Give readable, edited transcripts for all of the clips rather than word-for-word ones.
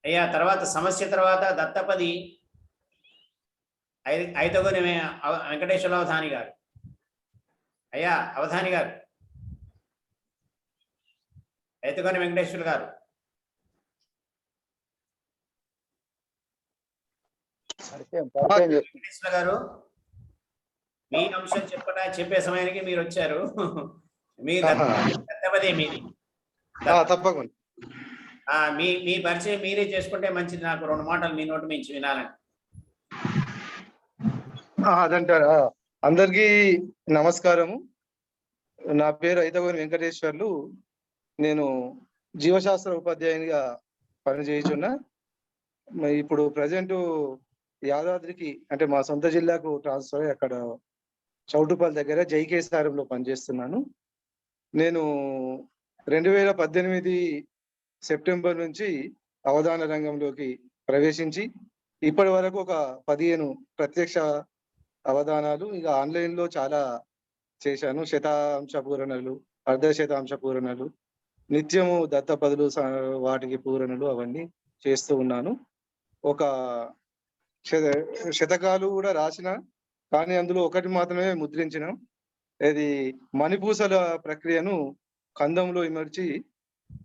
అయ్యా తర్వాత సమస్య తర్వాత దత్తపది ఐతగోని వెంకటేశ్వర అవధాని గారు. అయ్యా అవధాని గారు, ఐతగోని వెంకటేశ్వర గారు. వెంకటేశ్వర గారు, మీ అంశం చెప్పే సమయానికి మీరు వచ్చారు. మీ దత్తపది మీది. తప్పకుండా మీ పరిచయం మీరే చేసుకుంటే మంచిది. నాకు 2 మాటలు మీ నోటి నుంచి వినాలని. అదంటారా? అందరికీ నమస్కారము. నా పేరు ఐతగోని వెంకటేశ్వర్లు. నేను జీవశాస్త్ర ఉపాధ్యాయునిగా పనిచేయుచున్నా. ఇప్పుడు ప్రజెంట్ యాదాద్రికి అంటే మా సొంత జిల్లాకు ట్రాన్స్ఫర్ అయ్యి అక్కడ చౌటుపల్లి దగ్గర జైకేసారంలో పనిచేస్తున్నాను. నేను 2018 సెప్టెంబర్ నుంచి అవధాన రంగంలోకి ప్రవేశించి ఇప్పటి వరకు ఒక 15 ప్రత్యక్ష అవధానాలు, ఇక ఆన్లైన్లో చాలా చేశాను. శతాంశ పూరణలు, అర్ధశతాంశ పూరణలు, నిత్యము దత్తపదులు, వాటికి పూరణలు అవన్నీ చేస్తూ ఉన్నాను. ఒక శతకాలు కూడా రాసిన, కానీ అందులో ఒకటి మాత్రమే ముద్రించిన. ఇది మణిపూసల ప్రక్రియను కందంలో ఇమర్చి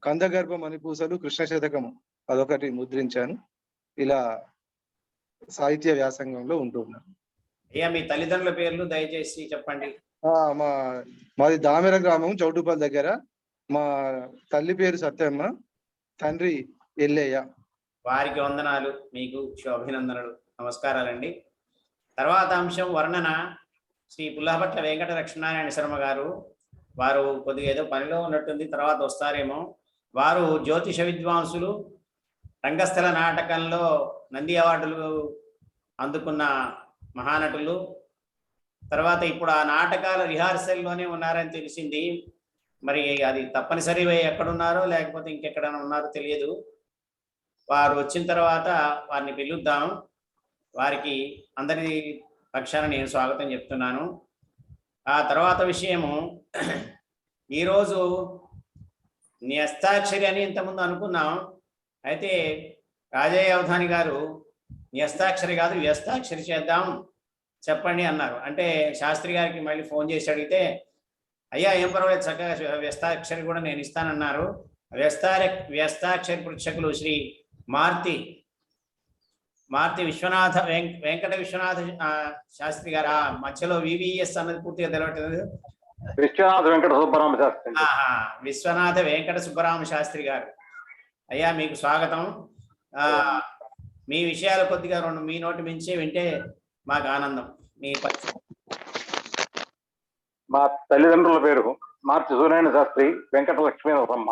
కందగర్భ మణిపూసలు కృష్ణ శతకము అదొకటి ముద్రించాను. ఇలా సాహిత్య వ్యాసంగంలో ఉంటున్నాను. అయ్యా మీ తల్లిదండ్రుల పేర్లు దయచేసి చెప్పండి. మాది దామెర గ్రామం, చౌటుపల్లి దగ్గర. మా తల్లి పేరు సత్యమ్మ, తండ్రి ఎల్లయ్య. వారికి వందనాలు, మీకు అభినందనలు, నమస్కారాలండి. తర్వాత అంశం వర్ణన. శ్రీ పుల్లపట్ల వెంకట లక్ష్మీనారాయణ శర్మ గారు. వారు కొద్దిగా ఏదో పనిలో ఉన్నట్టుంది, తర్వాత వస్తారేమో. వారు జ్యోతిష విద్వాంసులు, రంగస్థల నాటకంలో నంది అవార్డులు అందుకున్న మహానటులు. తర్వాత ఇప్పుడు ఆ నాటకాల రిహార్సల్లోనే ఉన్నారని తెలిసింది. మరి అది తప్పనిసరి ఎక్కడున్నారో లేకపోతే ఇంకెక్కడైనా ఉన్నారో తెలియదు. వారు వచ్చిన తర్వాత వారిని పిలుద్దాం. వారికి అందరి పక్షాన నేను స్వాగతం చెప్తున్నాను. ఆ తర్వాత విషయము, ఈరోజు న్యస్తాక్షరి అని ఇంతకుముందు అనుకున్నాం. అయితే రాజయ్య అవధాని గారు న్యస్తాక్షరి కాదు వ్యస్తాక్షరి చేద్దాం చెప్పండి అన్నారు. అంటే శాస్త్రి గారికి మళ్ళీ ఫోన్ చేసి అడిగితే, అయ్యా ఏం పర్వాలేదు, చక్కగా వ్యస్తాక్షరి కూడా నేను ఇస్తానన్నారు. వ్యస్తాక్షరి పృచ్ఛకులు శ్రీ మార్తి విశ్వనాథ వెంకట విశ్వనాథ శాస్త్రి గారు. ఆ మధ్యలో వివిఎస్ అన్నది పూర్తిగా తెలవట్లేదు. విశ్వనాథ వెంకట సుబ్బరామ శాస్త్రి. విశ్వనాథ వెంకట సుబ్బరామ శాస్త్రి గారు. అయ్యా మీకు స్వాగతం. మీ విషయాలు కొద్దిగా మీ నోటి నుంచి వింటే మాకు ఆనందం. మీ మా తల్లిదండ్రుల పేరు మార్చి సూర్యనారాయణ శాస్త్రి, వెంకట లక్ష్మీ నరసమ్మ.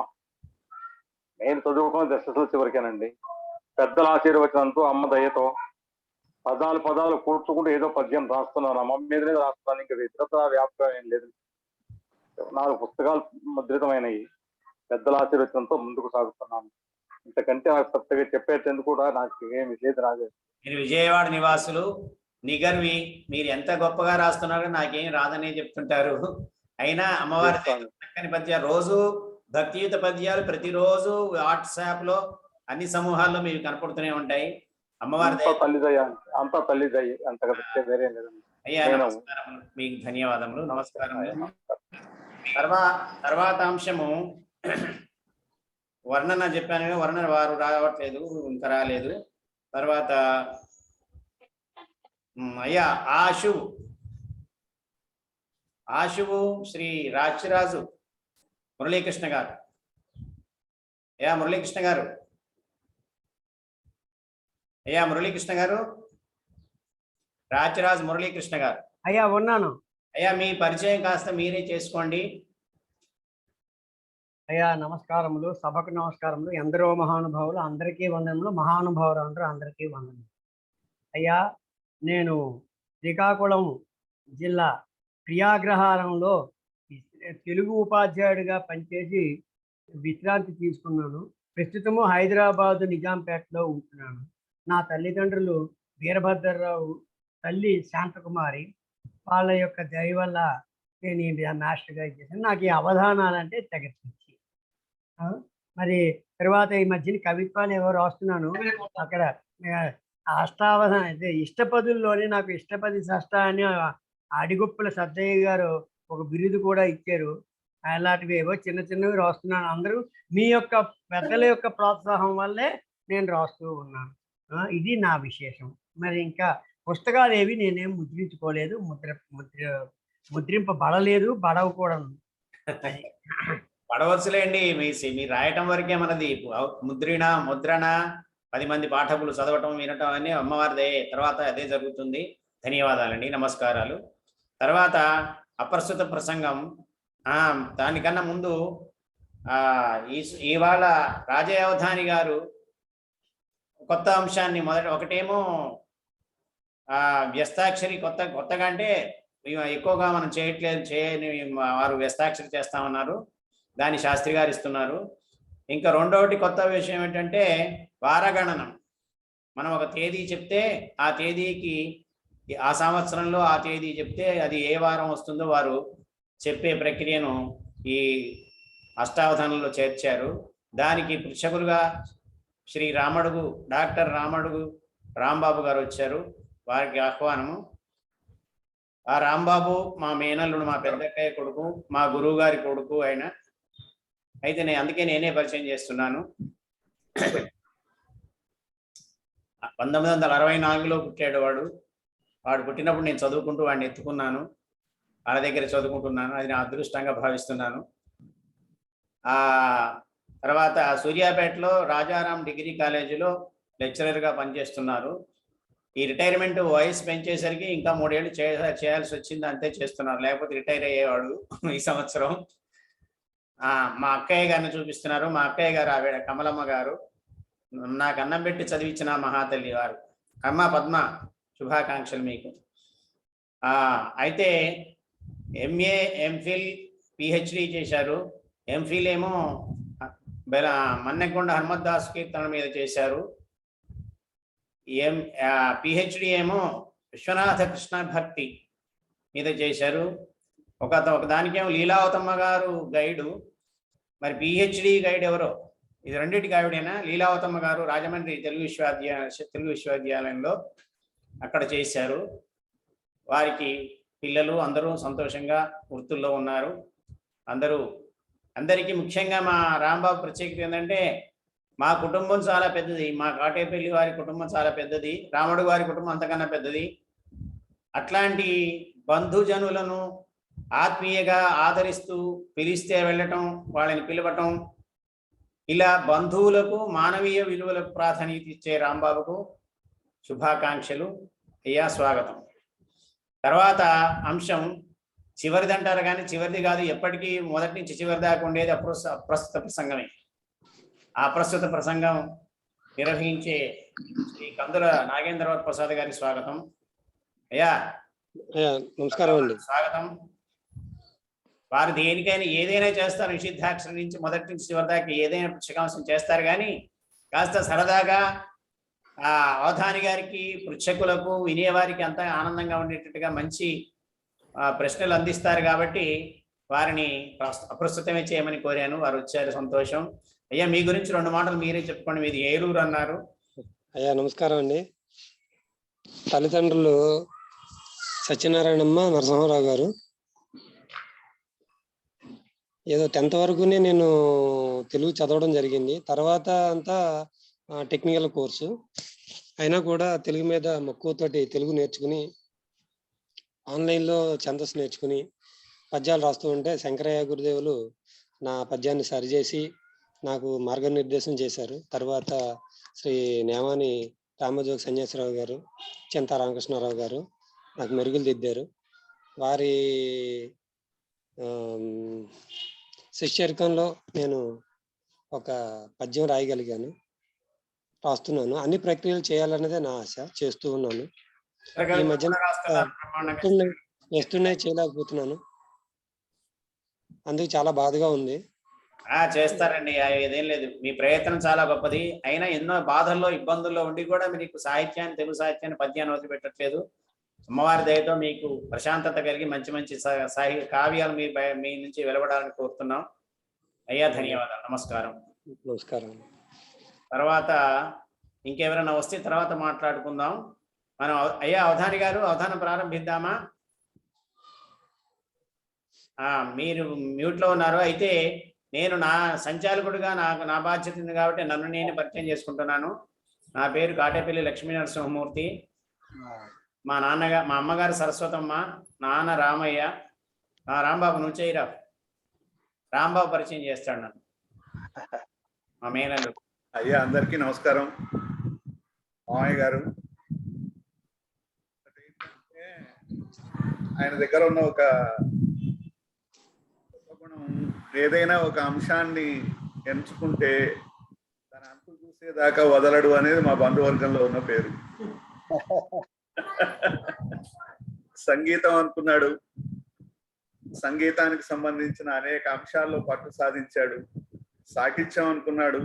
నేను చదువుకున్న SSLC వరకేనండి. పెద్దల ఆశీర్వచనంతో, అమ్మ దయతో పదాలు కూర్చుకుంటూ ఏదో పద్యం రాస్తున్నాను. అమ్మ మీదనే రాస్తున్నాను, ఇంకా ఇతరత్ర వ్యాప్తం ఏం లేదు. 4 పుస్తకాలు ముద్రితమైనవి. పెద్దల ఆశీర్వచనంతో ముందుకు సాగుతున్నాను. ఇంతకంటే నాకు కొత్తగా చెప్పేందుకు కూడా నాకు ఏమి లేదు. రాజేష్, మీరు విజయవాడ నివాసులు, నిగర్వి. మీరు ఎంత గొప్పగా రాస్తున్నారో నాకేం రాదనే చెప్తుంటారు. అయినా అమ్మవారి చక్కని పద్యాలు, రోజు భక్తియుత పద్యాలు ప్రతిరోజు వాట్సాప్ లో అన్ని సమూహాల్లో మీకు కనపడుతూనే ఉంటాయి. అమ్మవారి అంతా తల్లి దయ, అంతగా వేరే లేదండి. అయ్యా నమస్కారములు, మీకు ధన్యవాదములు, నమస్కారములు. తర్వాత అంశము వర్ణన చెప్పాను. వర్ణన వారు రావట్లేదు, ఇంకా రాలేదు. తర్వాత అయ్యా ఆశువు శ్రీ రాచిరాజు మురళీకృష్ణ గారు. అయ్యా మురళీకృష్ణ గారు, రాచిరాజు మురళీకృష్ణ గారు. అయ్యా ఉన్నాను. అయ్యా మీ పరిచయం కాస్త మీరే చేసుకోండి. అయ్యా నమస్కారములు, సభకు నమస్కారములు. ఎందరో మహానుభావులు, అందరికీ వందనములు. మహానుభావులు అందరూ అందరికీ వందనములు. అయ్యా నేను శ్రీకాకుళం జిల్లా ప్రియాగ్రహారంలో తెలుగు ఉపాధ్యాయుడిగా పనిచేసి విశ్రాంతి తీసుకున్నాను. ప్రస్తుతము హైదరాబాదు నిజాంపేటలో ఉంటున్నాను. నా తల్లిదండ్రులు వీరభద్రరావు, తల్లి శాంతకుమారి. వాళ్ళ యొక్క దయ వల్ల నేను ఈ మాస్టర్గా చేశాను. నాకు ఈ అవధానాలంటే తెగ పిచ్చి. మరి తర్వాత ఈ మధ్యన కవిత్వాలు ఏవో రాస్తున్నాను. అక్కడ అష్టావధాన ఇష్టపదుల్లోనే నాకు ఇష్టపది షష్ట అని అడిగొప్పుల సత్తయ్య గారు ఒక బిరుదు కూడా ఇచ్చారు. అలాంటివి ఏవో చిన్న చిన్నవి రాస్తున్నాను. అందరూ మీ యొక్క పెద్దల యొక్క ప్రోత్సాహం వల్లే నేను రాస్తూ ఉన్నాను. ఇది నా విశేషం. మరి ఇంకా పుస్తకాలు ఏవి నేనేం ముద్రించుకోలేదు, ముద్రింపబడలేదు, బడవు కూడా. పడవచ్చులేండి, మీరు రాయటం వరకే మనది. ముద్రణ 10 మంది పాఠకులు చదవటం వినటం అని అమ్మవారిదే, తర్వాత అదే జరుగుతుంది. ధన్యవాదాలండి, నమస్కారాలు. తర్వాత అప్రస్తుత ప్రసంగం. దానికన్నా ముందు ఇవాళ రాజయోధాని గారు కొత్త అంశాన్ని ఒకటేమో వ్యస్తాక్షరి కొత్తగా అంటే ఎక్కువగా మనం చేయని వారు వ్యస్తాక్షరి చేస్తామన్నారు, దాన్ని శాస్త్రి గారు ఇస్తున్నారు. ఇంకా రెండవది కొత్త విషయం ఏంటంటే వారగణనం. మనం ఒక తేదీ చెప్తే ఆ తేదీకి ఆ సంవత్సరంలో ఆ తేదీ చెప్తే అది ఏ వారం వస్తుందో వారు చెప్పే ప్రక్రియను ఈ అష్టావధానంలో చేర్చారు. దానికి పృచ్ఛకులుగా శ్రీ డాక్టర్ రాంబాబు గారు వచ్చారు. వారికి ఆహ్వానము. ఆ రాంబాబు మా మేనల్లుడు, మా పెద్దక్కయ్య కొడుకు, మా గురువు గారి కొడుకు ఆయన. అయితే అందుకే నేనే పరిచయం చేస్తున్నాను. 1964లో పుట్టాడు వాడు. పుట్టినప్పుడు నేను చదువుకుంటూ వాడిని ఎత్తుకున్నాను, వాళ్ళ దగ్గర చదువుకుంటున్నాను. అది నా అదృష్టంగా భావిస్తున్నాను. తర్వాత సూర్యాపేటలో రాజారాం డిగ్రీ కాలేజీలో లెక్చరర్గా పనిచేస్తున్నారు. ఈ రిటైర్మెంట్ వయసు పెంచేసరికి ఇంకా 3 ఏళ్ళు చేయాల్సి వచ్చింది, అంతే చేస్తున్నారు. లేకపోతే రిటైర్ అయ్యేవాడు ఈ సంవత్సరం. మా అక్కయ్య గారిని చూపిస్తున్నారు. మా అక్కయ్య గారు ఆవిడ కమలమ్మ గారు, నాకు అన్నం పెట్టి చదివించిన మహాతల్లి వారు. అమ్మ పద్మ, శుభాకాంక్షలు మీకు. అయితే ఎంఏ, ఎంఫిల్, పిహెచ్డి చేశారు. ఎంఫిల్ ఏమో మన్నెకొండ హనుమద్దాస్ కీర్తన మీద చేశారు. పిహెచ్డి ఏమో విశ్వనాథ కృష్ణ భక్తి మీద చేశారు. ఒక దానికేమో లీలావతమ్మ గారు గైడు. మరి పిహెచ్డి గైడ్ ఎవరో? ఇది రెండింటికి ఆవిడేనా? లీలావతమ్మ గారు రాజమండ్రి తెలుగు విశ్వవిద్యాలయంలో అక్కడ చేశారు. వారికి పిల్లలు అందరూ సంతోషంగా వృత్తుల్లో ఉన్నారు. అందరికీ ముఖ్యంగా మా రాంబాబు ప్రత్యేకత ఏంటంటే మా కుటుంబం చాలా పెద్దది. మా కాటేపల్లి వారి కుటుంబం చాలా పెద్దది. రాముడు వారి కుటుంబం అంతకన్నా పెద్దది. అట్లాంటి బంధుజనులను ఆత్మీయంగా ఆదరిస్తూ పిలిస్తే వెళ్ళటం, వాళ్ళని పిలవటం, ఇలా బంధువులకు మానవీయ విలువలకు ప్రాధాన్యత ఇచ్చే రాంబాబుకు శుభాకాంక్షలు. అయ్యా స్వాగతం. తర్వాత అంశం చివరిది అంటారు కానీ చివరిది కాదు, ఎప్పటికీ మొదటి నుంచి చివరి దాకా ఉండేది అప్రస్తుత ప్రసంగమే. ఆ ప్రస్తుత ప్రసంగం నిర్వహించే శ్రీ కందుల నాగేంద్రరావు ప్రసాద్ గారికి స్వాగతం. అయ్యా నమస్కారం అండి. స్వాగతం. వారు దేనికైనా ఏదైనా చేస్తారు. నిషిద్ధాక్షరం నుంచి మొదటి నుంచి చివరి దాకా ఏదైనా పుచ్చకాంశం చేస్తారు. కానీ కాస్త సరదాగా అవధాని గారికి, పృచ్ఛకులకు, వినేవారికి అంతా ఆనందంగా ఉండేటట్టుగా మంచి ప్రశ్నలు అందిస్తారు. కాబట్టి వారిని అప్రస్తుతమే చేయమని కోరాను. వారు వచ్చారు, సంతోషం. అయ్యా మీ గురించి 2 మాటలు మీరే చెప్పుకోండి. మీది ఏలూరు అన్నారు. అయ్యా నమస్కారం అండి. తల్లిదండ్రులు సత్యనారాయణమ్మ, నరసింహారావు గారు. ఏదో 10th వరకునే నేను తెలుగు చదవడం జరిగింది. తర్వాత అంతా టెక్నికల్ కోర్సు అయినా కూడా తెలుగు మీద మక్కువతోటి తెలుగు నేర్చుకుని ఆన్లైన్లో ఛందస్సు నేర్చుకుని పద్యాలు రాస్తూ ఉంటే శంకరయ్య గురుదేవులు నా పద్యాన్ని సరిచేసి నాకు మార్గనిర్దేశం చేశారు. తర్వాత శ్రీ నేమాని రామజోగి సన్యాసరావు గారు, చింతా రామకృష్ణారావు గారు నాకు మెరుగులు దిద్దారు. వారి శిష్యరికంలో నేను ఒక పద్యం రాయగలిగాను, రాస్తున్నాను. అన్ని ప్రక్రియలు చేయాలన్నదే నా ఆశ, చేస్తూ ఉన్నాను. ఈ మధ్యన వస్తున్నాయి, చేయలేకపోతున్నాను. అందుకు చాలా బాధగా ఉంది. చేస్తారండి, ఏదేం లేదు. మీ ప్రయత్నం చాలా గొప్పది. అయినా ఎన్నో బాధల్లో, ఇబ్బందుల్లో ఉండి కూడా మీకు సాహిత్యాన్ని, తెలుగు సాహిత్యాన్ని, పద్యాన్ని వదిలిపెట్టట్లేదు. అమ్మవారి దయతో మీకు ప్రశాంతత కలిగి మంచి మంచి కావ్యాలు మీ నుంచి వెలువడాలని కోరుతున్నాం. అయ్యా ధన్యవాదాలు, నమస్కారం. నమస్కారం. తర్వాత ఇంకెవరైనా వస్తే తర్వాత మాట్లాడుకుందాం. మనం అయ్యా అవధాని గారు అవధానం ప్రారంభిద్దామా? మీరు మ్యూట్లో ఉన్నారు. అయితే నేను నా సంచాలకుడిగా నా బాధ్యత ఉంది కాబట్టి నన్ను నేను పరిచయం చేసుకుంటున్నాను. నా పేరు కాటేపల్లి లక్ష్మీ నరసింహమూర్తి. మా అమ్మగారు సరస్వతమ్మ, నాన్న రామయ్య. రాంబాబు నువ్వు చేయరా, రాంబాబు పరిచయం చేస్తాడు నన్ను, మా మేనల్లుడు. అయ్యా అందరికీ నమస్కారం. మామయ్య గారు, ఆయన దగ్గర ఉన్న ఒక గుణం, ఏదైనా ఒక అంశాన్ని ఎంచుకుంటే తన అంతు చూసేదాకా వదలడు అనేది మా బంధువర్గంలో ఉన్న పేరు. సంగీతం అనుకున్నాడు, సంగీతానికి సంబంధించిన అనేక అంశాల్లో పట్టు సాధించాడు. సాహిత్యం అనుకున్నాడు,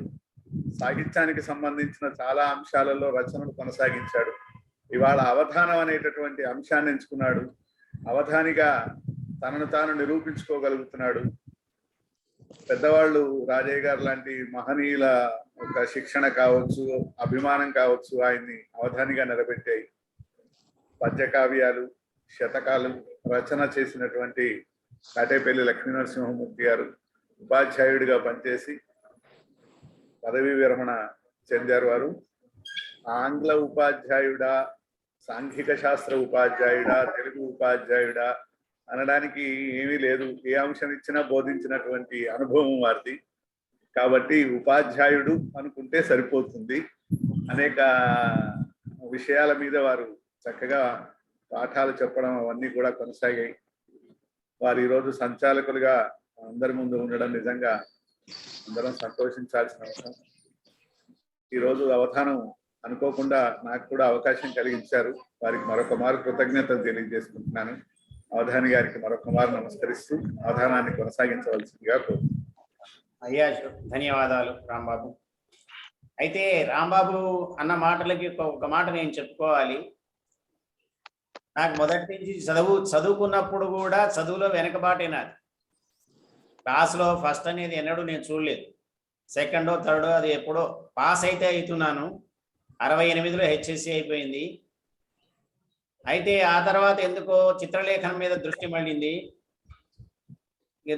సాహిత్యానికి సంబంధించిన చాలా అంశాలలో రచనలు కొనసాగించాడు. ఇవాళ అవధానం అనేటటువంటి అంశాన్ని ఎంచుకున్నాడు. అవధానిగా తనను తాను నిరూపించుకోగలుగుతున్నాడు. పెద్దవాళ్ళు రాజయ్య గారు లాంటి మహనీయుల ఒక శిక్షణ కావచ్చు, అభిమానం కావచ్చు ఆయన్ని అవధానిగా నిలబెట్టాయి. పద్యకావ్యాలు, శతకాలు రచన చేసినటువంటి కాటేపల్లి లక్ష్మీ నరసింహమూర్తి గారు ఉపాధ్యాయుడిగా పనిచేసి పదవీ విరమణ చెందారు. వారు ఆంగ్ల ఉపాధ్యాయుడా, సాంఘిక శాస్త్ర ఉపాధ్యాయుడా, తెలుగు ఉపాధ్యాయుడా అనడానికి ఏమీ లేదు. ఏ అంశం ఇచ్చినా బోధించినటువంటి అనుభవం వారిది. కాబట్టి ఉపాధ్యాయుడు అనుకుంటే సరిపోతుంది. అనేక విషయాల మీద వారు చక్కగా పాఠాలు చెప్పడం అవన్నీ కూడా కొనసాగాయి. వారు ఈరోజు సంచాలకులుగా అందరి ముందు ఉండడం నిజంగా అందరం సంతోషించాల్సిన అవసరం. ఈరోజు అవధానం అనుకోకుండా నాకు కూడా అవకాశం కలిగించారు. వారికి మరొక మారు కృతజ్ఞతలు తెలియజేసుకుంటున్నాను. అవధాని గారికి మరొక మారు నమస్కరిస్తూ అవధానాన్ని కొనసాగించవలసిందిగా కోరుతున్నాను. అయ్యా ధన్యవాదాలు రాంబాబు. అయితే రాంబాబు అన్న మాటలకి ఒక మాట నేను చెప్పుకోవాలి. నాకు మొదటి నుంచి చదువుకున్నప్పుడు కూడా చదువులో వెనకబాటే నాది. క్లాస్లో ఫస్ట్ అనేది ఎన్నడూ నేను చూడలేదు. సెకండో థర్డో అది ఎప్పుడో పాస్ అయితే అవుతున్నాను. 68లో హెచ్ఎస్సి అయిపోయింది. అయితే ఆ తర్వాత ఎందుకో చిత్రలేఖనం మీద దృష్టి మళ్ళింది.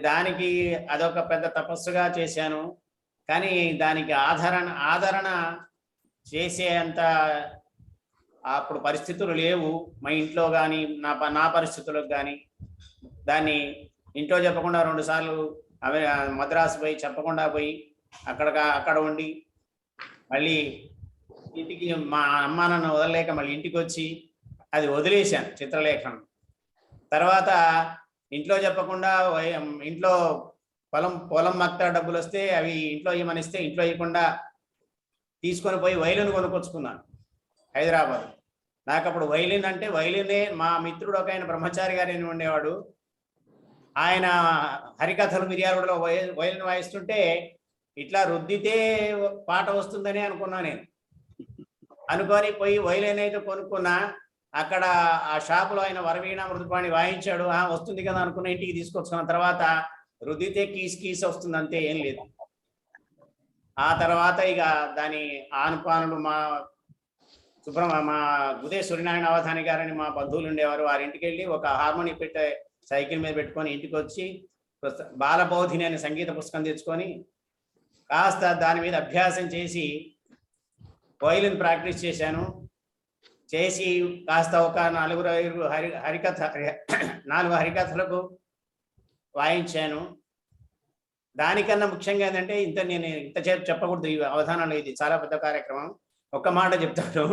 దానికి అదొక పెద్ద తపస్సుగా చేశాను. కానీ దానికి ఆదరణ చేసే అంత అప్పుడు పరిస్థితులు లేవు మా ఇంట్లో కానీ నా పరిస్థితులకు కానీ. దాన్ని ఇంట్లో చెప్పకుండా 2 సార్లు మద్రాసు పోయి చెప్పకుండా పోయి అక్కడ ఉండి మళ్ళీ ఇంటికి మా అమ్మ నన్ను వదలలేక మళ్ళీ ఇంటికి వచ్చి అది వదిలేశాను చిత్రలేఖనం. తర్వాత ఇంట్లో చెప్పకుండా ఇంట్లో పొలం మక్తా డబ్బులు వస్తే అవి ఇంట్లో ఇవ్వమనిస్తే ఇంట్లో ఇవ్వకుండా తీసుకొని పోయి వైలిన్ కొనుక్కొచ్చుకున్నాను హైదరాబాద్. నాకు అప్పుడు వైలిన్ అంటే వైలినే. మా మిత్రుడు ఒక ఆయన బ్రహ్మచారి గారిని ఉండేవాడు. ఆయన హరికథలు మిర్యాలగూడలో వైలిన్ వాయిస్తుంటే ఇట్లా రుద్దితే పాట వస్తుందని అనుకున్నా. నేను అనుకొని పోయి వైలిన్ అయితే కొనుక్కున్నా. అక్కడ ఆ షాపులో ఆయన వరవీణ మృదుపాణి వాయించాడు. వస్తుంది కదా అనుకున్న ఇంటికి తీసుకొచ్చుకున్న తర్వాత రుద్దితే కీస్ వస్తుంది, అంతే, ఏం లేదు. ఆ తర్వాత ఇక దాని ఆనుపానులు మా గుదే సూర్యనారాయణ అవధాని గారని మా బంధువులు ఉండేవారు. వారింటికి వెళ్ళి ఒక హార్మోని పెట్టే సైకిల్ మీద పెట్టుకొని ఇంటికి వచ్చి బాలబోధిని అనే సంగీత పుస్తకం తెచ్చుకొని కాస్త దాని మీద అభ్యాసం చేసి వైలిన్ ప్రాక్టీస్ చేశాను. చేసి కాస్త ఒక 4 హరికథలకు వాయించాను. దానికన్నా ముఖ్యంగా ఏంటంటే నేను ఇంతసేపు చెప్పకూడదు ఈ అవధానంలో, ఇది చాలా పెద్ద కార్యక్రమం. ఒక్క మాట చెప్తాను.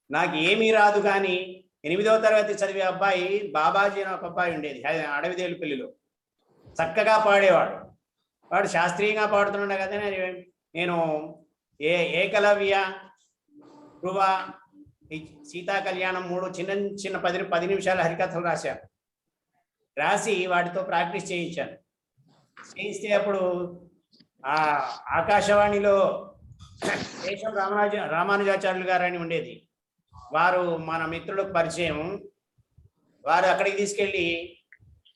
నాకు ఏమీ రాదు కానీ 8వ తరగతి చదివే అబ్బాయి బాబాజీ అని ఒక అబ్బాయి ఉండేది అడవిదేలుపల్లిలో. చక్కగా పాడేవాడు. వాడు శాస్త్రీయంగా పాడుతుండే కదా. నేను ఏకలవ్య, ధ్రువ, సీతా కళ్యాణం 3 చిన్న 10 నిమిషాల హరికథలు రాసి వాటితో ప్రాక్టీస్ చేయించాను. చేయిస్తే అప్పుడు ఆకాశవాణిలో దేశం రామానుజాచార్యులు గారు అని ఉండేది. వారు మన మిత్రులకు పరిచయం. వారు అక్కడికి తీసుకెళ్ళి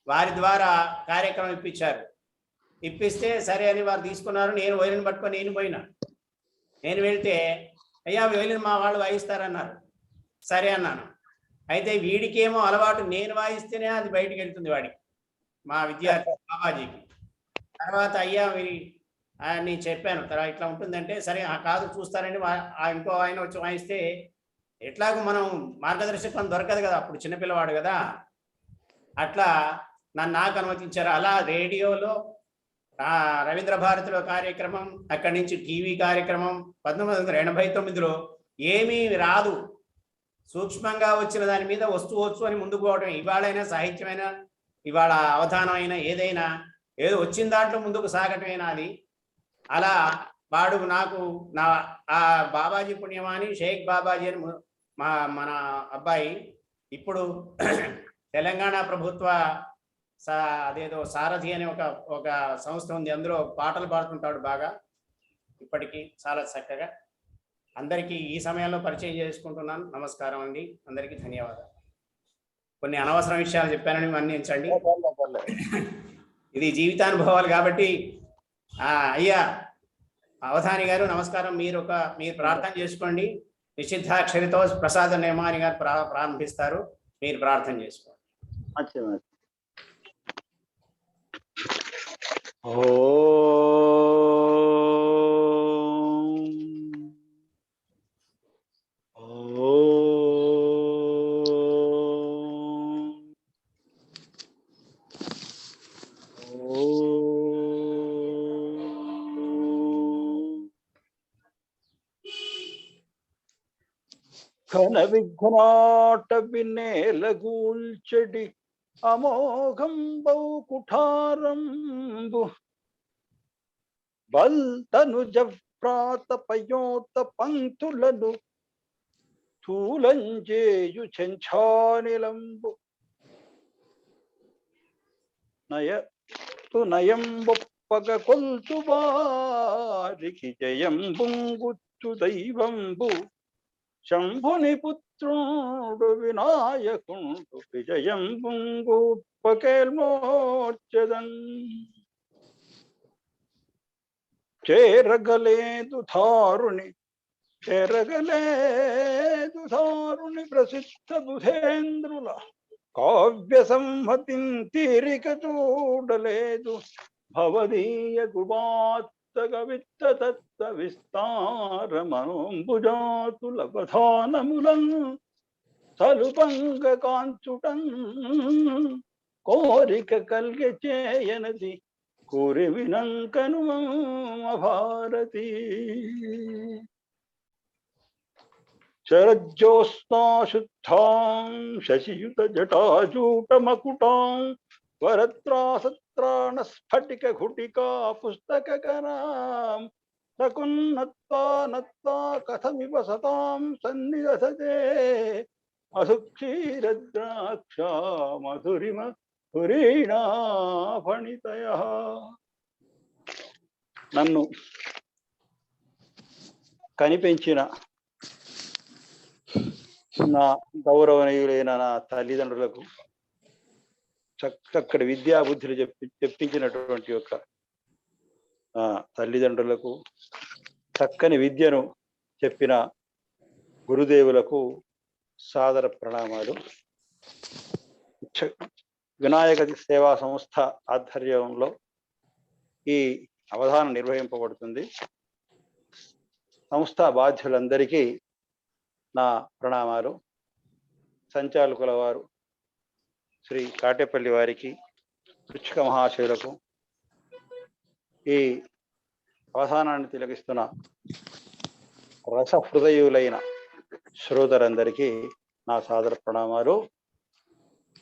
వారి ద్వారా కార్యక్రమం ఇప్పించారు. ఇప్పిస్తే సరే అని వారు తీసుకున్నారు. నేను వైలిన్ పట్టుకొని నేను పోయినా. నేను వెళ్తే అయ్యా వైలిన్ మా వాళ్ళు వాయిస్తారన్నారు. సరే అన్నాను. అయితే వీడికేమో అలవాటు, నేను వాయిస్తేనే అది బయటికి వెళ్తుంది వాడికి, మా విద్యార్థి బాబాజీకి. తర్వాత అయ్యా నేను చెప్పాను తర్వాత ఇట్లా ఉంటుందంటే, సరే కాదు చూస్తారండి. ఇంకో ఆయన వచ్చి వాయిస్తే ఎట్లాగో మనం మార్గదర్శకం దొరకదు కదా, అప్పుడు చిన్నపిల్లవాడు కదా. అట్లా నాకు అనుమతించారు. అలా రేడియోలో రవీంద్ర భారతిలో కార్యక్రమం, అక్కడి నుంచి టీవీ కార్యక్రమం 1989లో ఏమీ రాదు, సూక్ష్మంగా వచ్చిన దాని మీద వచ్చు అని ముందుకు పోవడం. ఇవాళైనా సాహిత్యమైనా, ఇవాళ అవధానం అయినా, ఏదైనా ఏదో వచ్చిన దాంట్లో ముందుకు సాగటమేనా అది. అలా వాడు నాకు ఆ బాబాజీ పుణ్యమాని షేక్ బాబాజీ అని మన అబ్బాయి ఇప్పుడు తెలంగాణ ప్రభుత్వ అదేదో సారథి అనే ఒక సంస్థ ఉంది, అందులో పాటలు పాడుతుంటాడు బాగా ఇప్పటికీ చాలా చక్కగా. అందరికీ ఈ సమయంలో పరిచయం చేసుకుంటున్నాను. నమస్కారం అండి, అందరికీ ధన్యవాదాలు. కొన్ని అనవసర విషయాలు చెప్పానని మన్నించండి, ఇది జీవితానుభవాలు కాబట్టి. అయ్యా అవధాని గారు నమస్కారం. మీరు ప్రార్థన చేసుకోండి. నిషిద్ధాక్షరితో ప్రసాద నేమాని గారు ప్రారంభిస్తారు, మీరు ప్రార్థన చేసుకోండి. ఘన విఘ్నాట వినేలగూల్చెడి అమోఘంబౌ కుఠారంబు బల్తనుజ ప్రాతపయోత పంక్తులను స్థూలంజేయు చెంఛానిలంబు నయంబొప్పగ కొల్తు వారికి జయంబుంగుచ్చు దైవంబు శంభుని పుత్రుడు వినాయకుండు విజయంబుంగుప్పకేల్మోర్చదన్ చేరగలేదు ధారుని ప్రసిద్ధ బుధేంద్రుల కావ్య సంహతిం తీరిక చూడలేదు భవదీయ గుమాత్తగ విత్తతత్వ విస్తార మనోంబుజాతుల ప్రధానములం సలుపంగ కాంచుటం కోరిక కల్గె చేయనది కోరి వినంకను భారతి శరజ్యోత్స్నాశుద్ధాం శశియుత జటాజూట మకుటాం వరత్రాసత్రాణ స్ఫటిక ఘుటికా పుస్తకరాం సకున్నత్వా కథమివ సతాం సన్నిధతే అసుక్షీరద్రాక్ష మధురిమ పురీణా ఫణితయః. నన్ను కనిపెంచిన నా గౌరవనీయులైన నా తల్లిదండ్రులకు, చక్కటి విద్యాబుద్ధులు చెప్పించినటువంటి యొక్క తల్లిదండ్రులకు, చక్కని విద్యను చెప్పిన గురుదేవులకు సాదర ప్రణామాలు. వినాయక సేవా సంస్థ ఆధ్వర్యంలో ఈ అవధానం నిర్వహింపబడుతుంది. సంస్థ బాధ్యులందరికీ నా ప్రణామాలు. సంచాలకుల వారు శ్రీ కాటేపల్లి వారికి, పృచ్ఛిక మహాశయులకు, ఈ అవధానాన్ని తిలకిస్తున్న రస హృదయులైన శ్రోతలందరికీ నా సాదర ప్రణామాలు.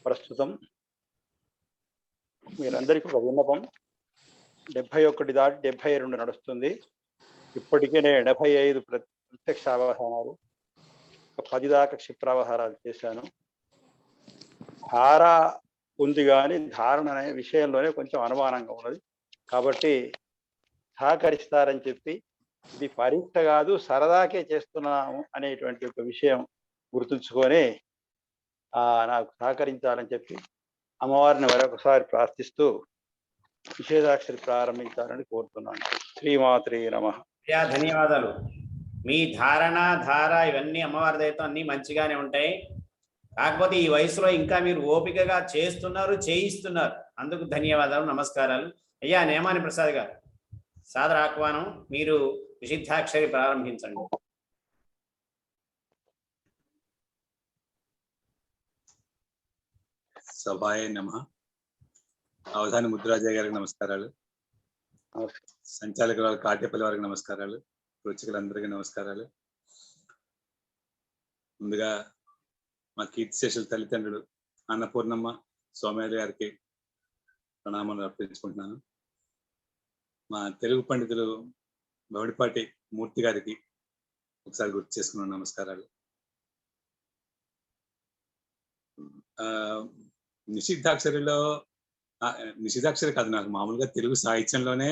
ప్రస్తుతం మీరందరికీ ఒక విన్నపం. 71 దాటి 72 నడుస్తుంది. ఇప్పటికే నేను 75 ప్రత్యక్ష అవధానాలు, 10 దాకా క్షిప్రావహారాలు చేశాను. ధార ఉంది కానీ ధారణ అనే విషయంలోనే కొంచెం అనుమానంగా ఉన్నది. కాబట్టి సహకరిస్తారని చెప్పి, ఇది పరీక్ష కాదు సరదాకే చేస్తున్నాము అనేటువంటి ఒక విషయం గుర్తుంచుకొని నాకు సహకరించాలని చెప్పి అమ్మవారిని మరొకసారి ప్రార్థిస్తూ నిషేధాక్షరి ప్రారంభించాలని కోరుతున్నాను. శ్రీమాత్రే నమః. అయ్యా ధన్యవాదాలు. మీ ధారణ ధార ఇవన్నీ అమ్మవారి దయతో అన్ని మంచిగానే ఉంటాయి. కాకపోతే ఈ వయసులో ఇంకా మీరు ఓపికగా చేస్తున్నారు, చేయిస్తున్నారు. అందుకు ధన్యవాదాలు, నమస్కారాలు. అయ్యా నేమాని ప్రసాద్ గారు, సాదర ఆహ్వానం. మీరు నిషిద్ధాక్షరి ప్రారంభించండి. సభాయ నమః. అవధాని ముద్రాజయ్య గారికి నమస్కారాలు. సంచాలకుల కాటేపల్లి వారికి నమస్కారాలు. రుచికులందరికీ నమస్కారాలు. ముందుగా మా కీర్తిశేషుల తల్లిదండ్రులు అన్నపూర్ణమ్మ సోమయాజు గారికి ప్రణామాలు అర్పించుకుంటున్నాను. మా తెలుగు పండితులు బౌడిపాటి మూర్తి గారికి ఒకసారి గుర్తు చేసుకున్నాను. నమస్కారాలు. నిషిద్ధాక్షరిలో నిషిద్ధాక్షరి కాదు, నాకు మామూలుగా తెలుగు సాహిత్యంలోనే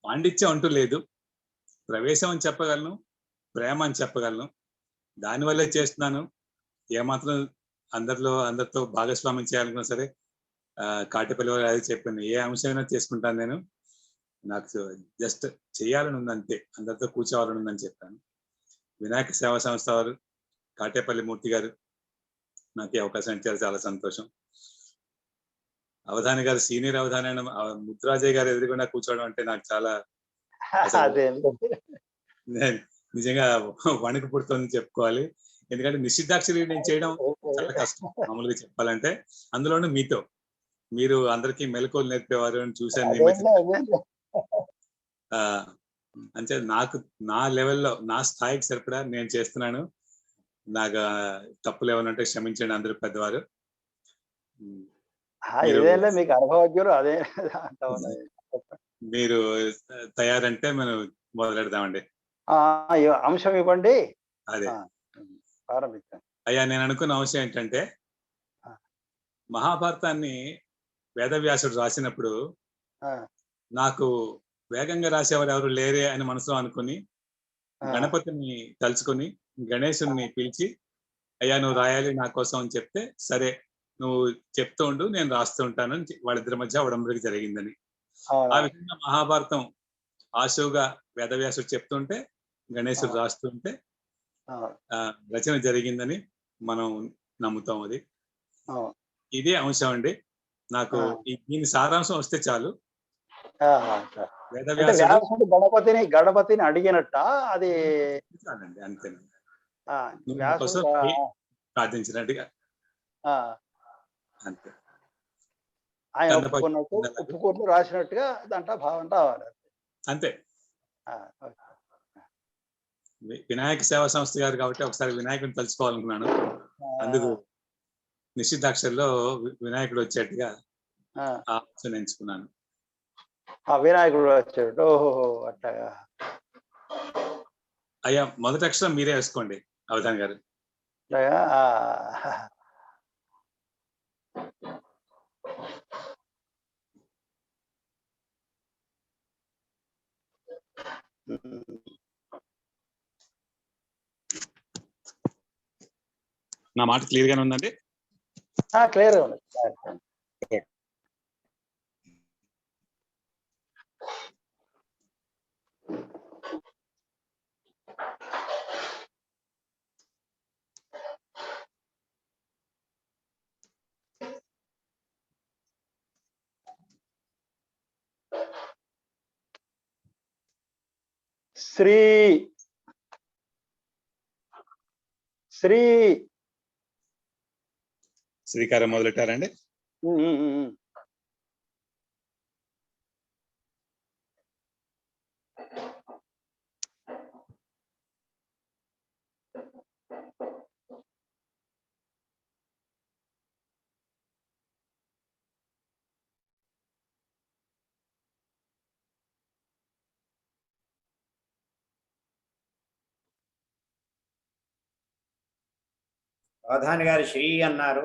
పాండిత్యం అంటూ లేదు. ప్రవేశం అని చెప్పగలను, ప్రేమ అని చెప్పగలను. దానివల్లే చేస్తున్నాను. ఏమాత్రం అందరితో భాగస్వామ్యం చేయాలనుకున్నా సరే కాటేపల్లి వారు అది చెప్పాను, ఏ అంశమైనా చేసుకుంటాను నేను. నాకు జస్ట్ చేయాలని ఉంది అంతే, అందరితో కూర్చోవాలని ఉందని చెప్పాను. వినాయక సేవా సంస్థ వారు కాటేపల్లి మూర్తి గారు నాకు ఈ అవకాశం ఇచ్చారు, చాలా సంతోషం. అవధాని గారు, సీనియర్ అవధాని అయిన ముద్రాజయ్య గారు ఎదురుకుండా కూర్చోవడం అంటే నాకు చాలా నిజంగా వణుకు పుడుతుందని చెప్పుకోవాలి. ఎందుకంటే నిషిద్ధాక్షరి నేను చేయడం చాలా కష్టం మామూలుగా చెప్పాలంటే. అందులోనూ మీతో, మీరు అందరికీ మెలకువలు నేర్పేవారు అని చూశాను. అంటే నాకు నా లెవెల్లో నా స్థాయికి సరిపడా నేను చేస్తున్నాను. నాకు తప్పులు ఏమైనా ఉంటే క్షమించండి, అందరూ పెద్దవారు. మీకు అనుభవజ్ఞులు అదే. మీరు తయారంటే మనం మొదలెడదామండి. అంశం ఇవ్వండి. అదే ప్రారంభించాను. అయ్యా, నేను అనుకున్న అంశం ఏంటంటే, మహాభారతాన్ని వేదవ్యాసుడు రాసినప్పుడు నాకు వేగంగా రాసేవారు ఎవరు లేరే అని మనసులో అనుకుని గణపతిని తలుచుకొని గణేశుని పిలిచి, అయ్యా నువ్వు రాయాలి నా కోసం అని చెప్తే, సరే నువ్వు చెప్తూ ఉండు నేను రాస్తూ ఉంటాను వాళ్ళిద్దరి మధ్య ఉడంబడిక జరిగిందని. ఆ విధంగా మహాభారతం ఆశువుగా వేదవ్యాసుడు చెప్తుంటే గణేశుడు రాస్తుంటే రచన జరిగిందని మనం నమ్ముతాం. అది ఇదే అంశం అండి. నాకు దీని సారాంశం వస్తే చాలు. వేదవ్యాసుడు గణపతిని అడిగినట్ట అది చాలండి, అంతేనండి. వ్యాసుడు ప్రార్థించినట్టుగా అంతే. ఆయన ఒప్పుకున్నట్టు రాసినట్టుగా దాంట్లో భావం రావాలి అంతే. వినాయక సేవా సంస్థ గారు కాబట్టి ఒకసారి వినాయకుడిని తలుచుకోవాలనుకున్నాను. అందుకు నిషిద్ధాక్షరిలో వినాయకుడు వచ్చేట్టుగా ఆప్షన్ ఎంచుకున్నాను. వినాయకుడు వచ్చాడు. ఓహో, అట్లాగా. అయ్యా మొదటి అక్షరం మీరే వేసుకోండి అవధాన్ గారు. అట్లాగా. నా మాట క్లియర్ గానే ఉందండి? క్లియర్ ఉంది. శ్రీ శ్రీ శ్రీకారం మొదలెట్టారండి. అవధాని గారు శ్రీ అన్నారు.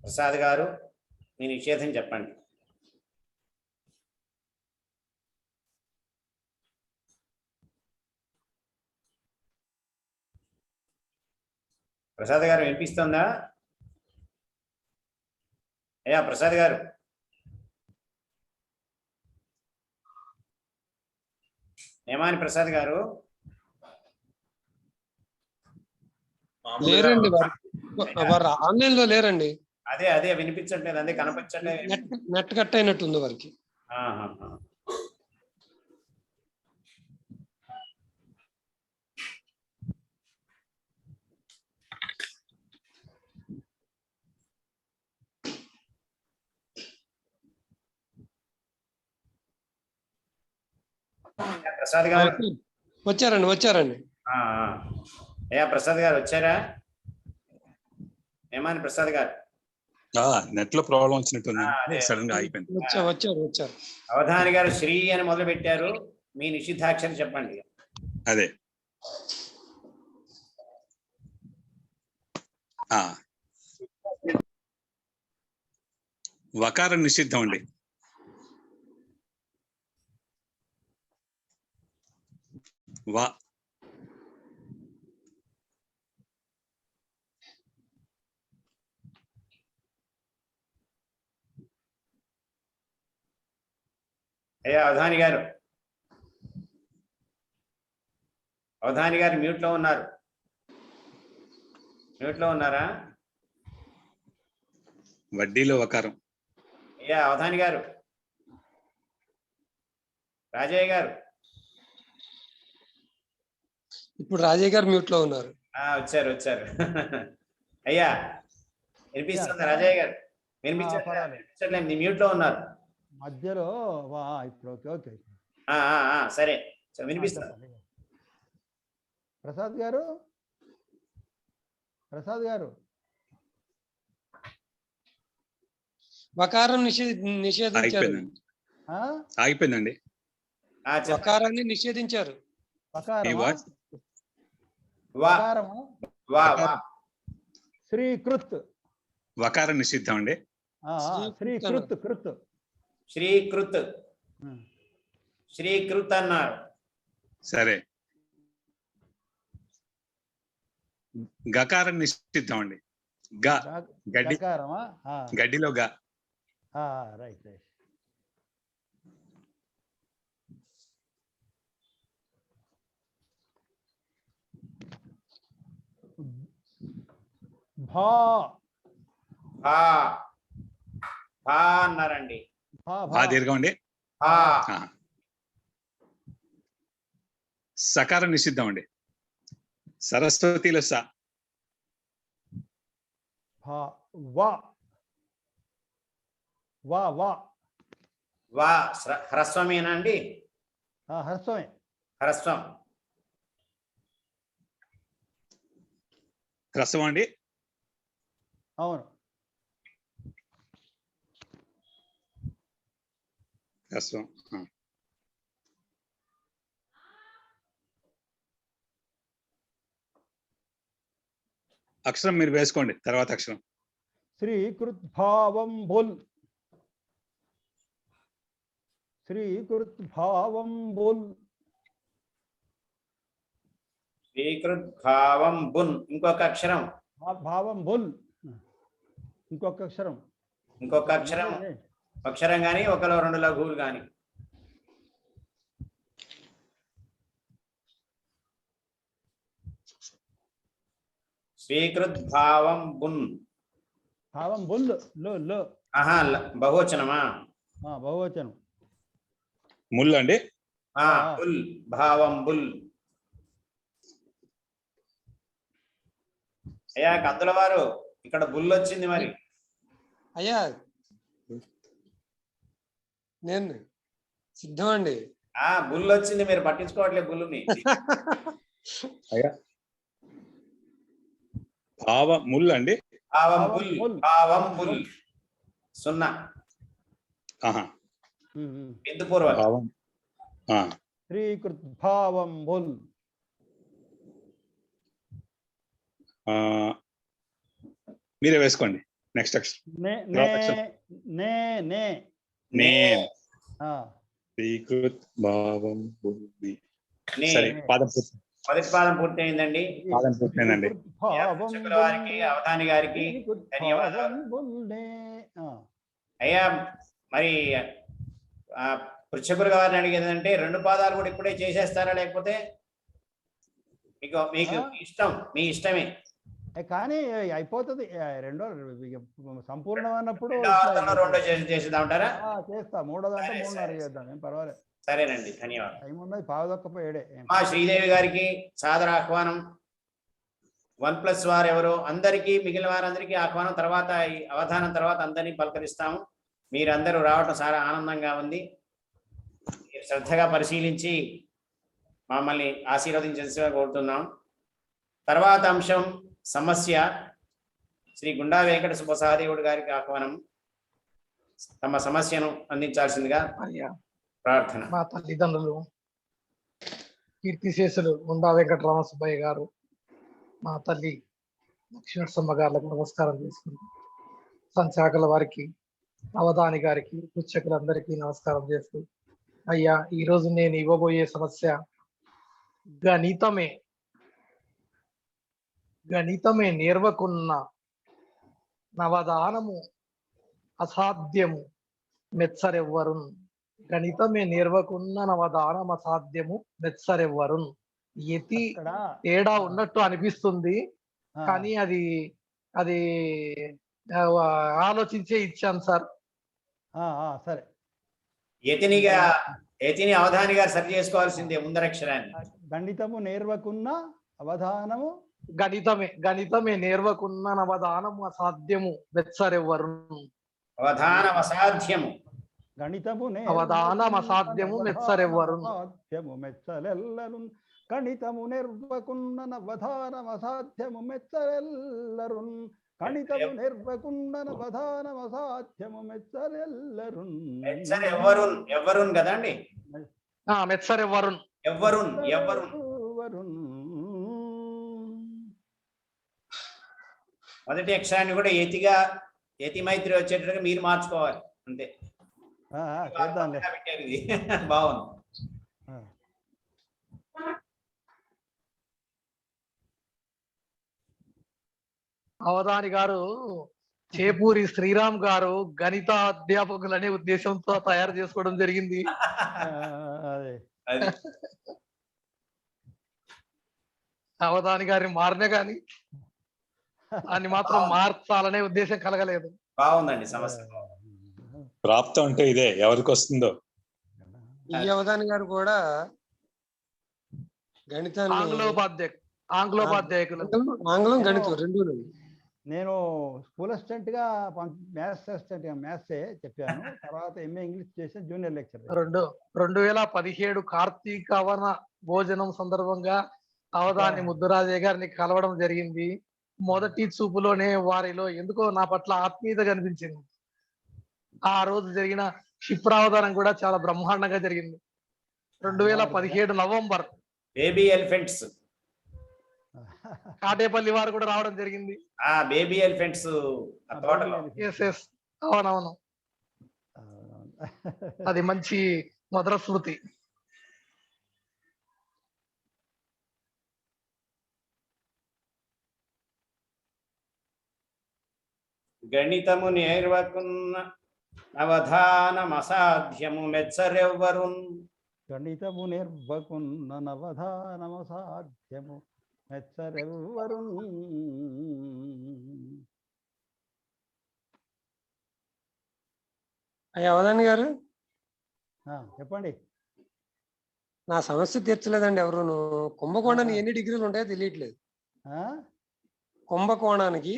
ప్రసాద్ గారు మీ నిషేధం చెప్పండి. ప్రసాద్ గారు వినిపిస్తుందా? అయ్యా ప్రసాద్ గారు, నేమాని ప్రసాద్ గారు లేరండి, వారు ఆన్లైన్ లో లేరండి. అదే అదే వినిపించట్లేదు, అదే కనిపించట్లేదు. నెట్ కట్ అయినట్టుంది వారికి. ఆహాహా. ప్రసాద్ గారు వచ్చారండి. అయ్యా ప్రసాద్ గారు వచ్చారా? ఏమని ప్రసాద్ గారు? నెట్ లో ప్రాబ్లం వచ్చినట్టుంది, అదే. సడన్ గా అయిపోయింది. వచ్చారు. అవధాని గారు శ్రీ అని మొదలు పెట్టారు, మీ నిషిద్ధాక్షరం చెప్పండి. అదే వకారం నిషిద్ధం అండి. వా అయ్యా అవధాని గారు, అవధాని గారు మ్యూట్ లో ఉన్నారు. మ్యూట్ లో ఉన్నారా? వడ్డీలో వకారం. అయ్యా అవధాని గారు, రాజయ్య గారు. ఇప్పుడు రాజయ్య గారు మ్యూట్ లో ఉన్నారు. వచ్చారు. అయ్యా వినిపిస్తుంది రాజయ్య గారు? వినిపించట్లేదు, మ్యూట్ లో ఉన్నారు మధ్యలో. ఇప్పుడు ఓకే ఓకే. సరే వినిపిస్తుంది. ప్రసాద్ గారు వకారం నిషేధించారు. ఆగిపోయిందండి. వకారాన్ని నిషేధించారు. శ్రీకృత్ వకారం నిషిద్ధం అండి. శ్రీకృత్ అన్నారు. సరే, గకారం నిషిద్ధం అండి. గడ్డిలో గా. రైట్. భా అన్నారండి. దీర్ఘం అండి. సకారం నిషిద్ధం అండి. సరస్వతిలో స. హ్రస్వమేనా అండి? హ్రస్వం అండి. అవును. హ్రస్వం. అక్షరం మీరు వేసుకోండి, తర్వాత అక్షరం. శ్రీకృత్ భావం బుల్. శ్రీకృత్ భావం బుల్. శ్రీకృత్ భావం బున్. ఇంకొక అక్షరం. భావం బుల్. ఇంకొక అక్షరం గాని ఒకలో రెండు లఘువులు గాని. స్వీకృత్ భావం బున్. బహువచనమా? బహువచనం. ముల్ అండి. బుల్, భావం బుల్. అయ్యా కద్దుల వారు, ఇక్కడ బుల్ వచ్చింది మరి. అయ్యా నేను సిద్ధం అండి. బుల్ వచ్చింది, మీరు పట్టించుకోవట్లేదు బుల్లుని. అయ్యా భావం ముల్ అండి. భావం బుల్. 0 బిందు పూర్వం. శ్రీకృత్ భావం బుల్. మీరే వేసుకోండి. నెక్స్ట్ అక్షరం. శ్రీకృత్ భావం బుల్. సరే, మొదటి పాదం పూర్తయిందండి. శుక్రవారికి అవధాని గారికి ధన్యవాదాలు. అయ్యా మరి పృచ్ఛకులు గారిని అడిగేది అంటే 2 పాదాలు కూడా ఇప్పుడే చేసేస్తారా, లేకపోతే మీకు మీకు ఇష్టం, మీ ఇష్టమే. కానీ అయిపోతుంది రెండో సంపూర్ణం అన్నప్పుడు రెండో చేసేద్దాం అంటారా? చేస్తా. మూడో దాంట్లో 3:30 చేద్దాం, ఏం పర్వాలేదు. సరేనండి, ధన్యవాదాలు. టైం ఉన్నది, పావుదొక్కపోయాడే. మా శ్రీదేవి గారికి సాదర ఆహ్వానం. 1+ వారు ఎవరు అందరికీ, మిగిలిన వారందరికీ ఆహ్వానం. తర్వాత ఈ అవధానం తర్వాత అందరినీ పలకరిస్తాము. మీరందరూ రావటం చాలా ఆనందంగా ఉంది. మీరు శ్రద్ధగా పరిశీలించి మమ్మల్ని ఆశీర్వదించాల్సిగా కోరుతున్నాం. తర్వాత అంశం సమస్య. శ్రీ గుండా వెంకట సుబ్బసహదేవుడు గారికి ఆహ్వానం. తమ సమస్యను అందించాల్సిందిగా ప్రార్థన. మా తల్లిదండ్రులు కీర్తిశేషులు గుండా వెంకటరామ సుబ్బయ్య గారు, మా తల్లి లక్ష్మీనరసమ్మ గారికి నమస్కారం చేసుకుంటాం. సంచాకల వారికి, అవధాని గారికి, పుచ్చకులందరికీ నమస్కారం చేస్తూ, అయ్యా ఈరోజు నేను ఇవ్వబోయే సమస్య గణితమే. గణితమే నేర్వకున్న నవదానము అసాధ్యము మెచ్చరెవ్వరున్. గణితమే నేర్వకున్న నవదానం అసాధ్యము మెచ్చరెవ్వరున్. యతి తేడా ఉన్నట్టు అనిపిస్తుంది, కానీ అది అది ఆలోచించే ఇచ్చాను సార్. సరే, యతిని అవధాని గారు సరి చేసుకోవాల్సిందే ముందరక్షరాన్ని. గణితము నేర్వకున్న అవధానము, గణితమే నేర్వకున్న నవదానము అసాధ్యము మెచ్చరెవ్వరున్. అవధానం అసాధ్యము, గణితము అవధానం అసాధ్యము మెచ్చరెవ్వరున్. మెచ్చలెల్లరు. గణితము నిర్వకున్న నవధానం అసాధ్యము మెచ్చరెల్లరున్. గణితము నిర్వకున్న నవధానం అసాధ్యము మెచ్చరెల్లరున్. ఎవ్వరున్ కదండి, మెచ్చరెవ్వరున్. ఎవ్వరున్ మొదటి అక్షరాన్ని కూడా యతి మైత్రి వచ్చేటట్టుగా మీరు మార్చుకోవాలి అంతే. బాగుంది. అవధాని గారు చేపూరి శ్రీరామ్ గారు గణిత అధ్యాపకులు అనే ఉద్దేశంతో తయారు చేసుకోవడం జరిగింది. అవధాని గారిని మారిన గాని దాన్ని మాత్రం మార్చాలనే ఉద్దేశం కలగలేదు. బాగుందండి సమస్య. ప్రాప్తం అంటే ఇదే, ఎవరికి వస్తుందో. ఈ అవధాని గారు కూడా గణితాన్ని ఆంగ్లం గణితం రెండు. నేను స్కూల్ అసిస్టెంట్ గా మ్యాథ్స్ అసిస్టెంట్ గా మ్యాథ్సే చెప్పాను. తర్వాత ఎంఏ ఇంగ్లీష్ చేసి జూనియర్ లెక్చరర్. 2017 కార్తీకవన భోజనం సందర్భంగా అవధాని ముద్దురాజయ్య గారిని కలవడం జరిగింది. మొదటి చూపులోనే వారిలో ఎందుకో నా పట్ల ఆత్మీయత కనిపించింది. ఆ రోజు జరిగిన క్షిప్రావధానం కూడా చాలా బ్రహ్మాండంగా జరిగింది. 2017 నవంబర్. బేబీ ఎలిఫెంట్స్ కాటేపల్లి వారు కూడా రావడం జరిగింది. బేబీ ఎలిఫెంట్స్ అవునవును, అది మంచి మధుర స్మృతి. గణితము నేర్వకున్న అవధానం అసాధ్యము మెచ్చరెవ్వరున్. గణితము నిర్వకున్న నవధానం అసాధ్యము మెచ్చరెవ్వరున్. అయ్యా అవధాని గారు, చెప్పండి. నా సమస్య తీర్చలేదండి ఎవరును. కుంభకోణానికి ఎన్ని డిగ్రీలు ఉంటాయో తెలియట్లేదు. కుంభకోణానికి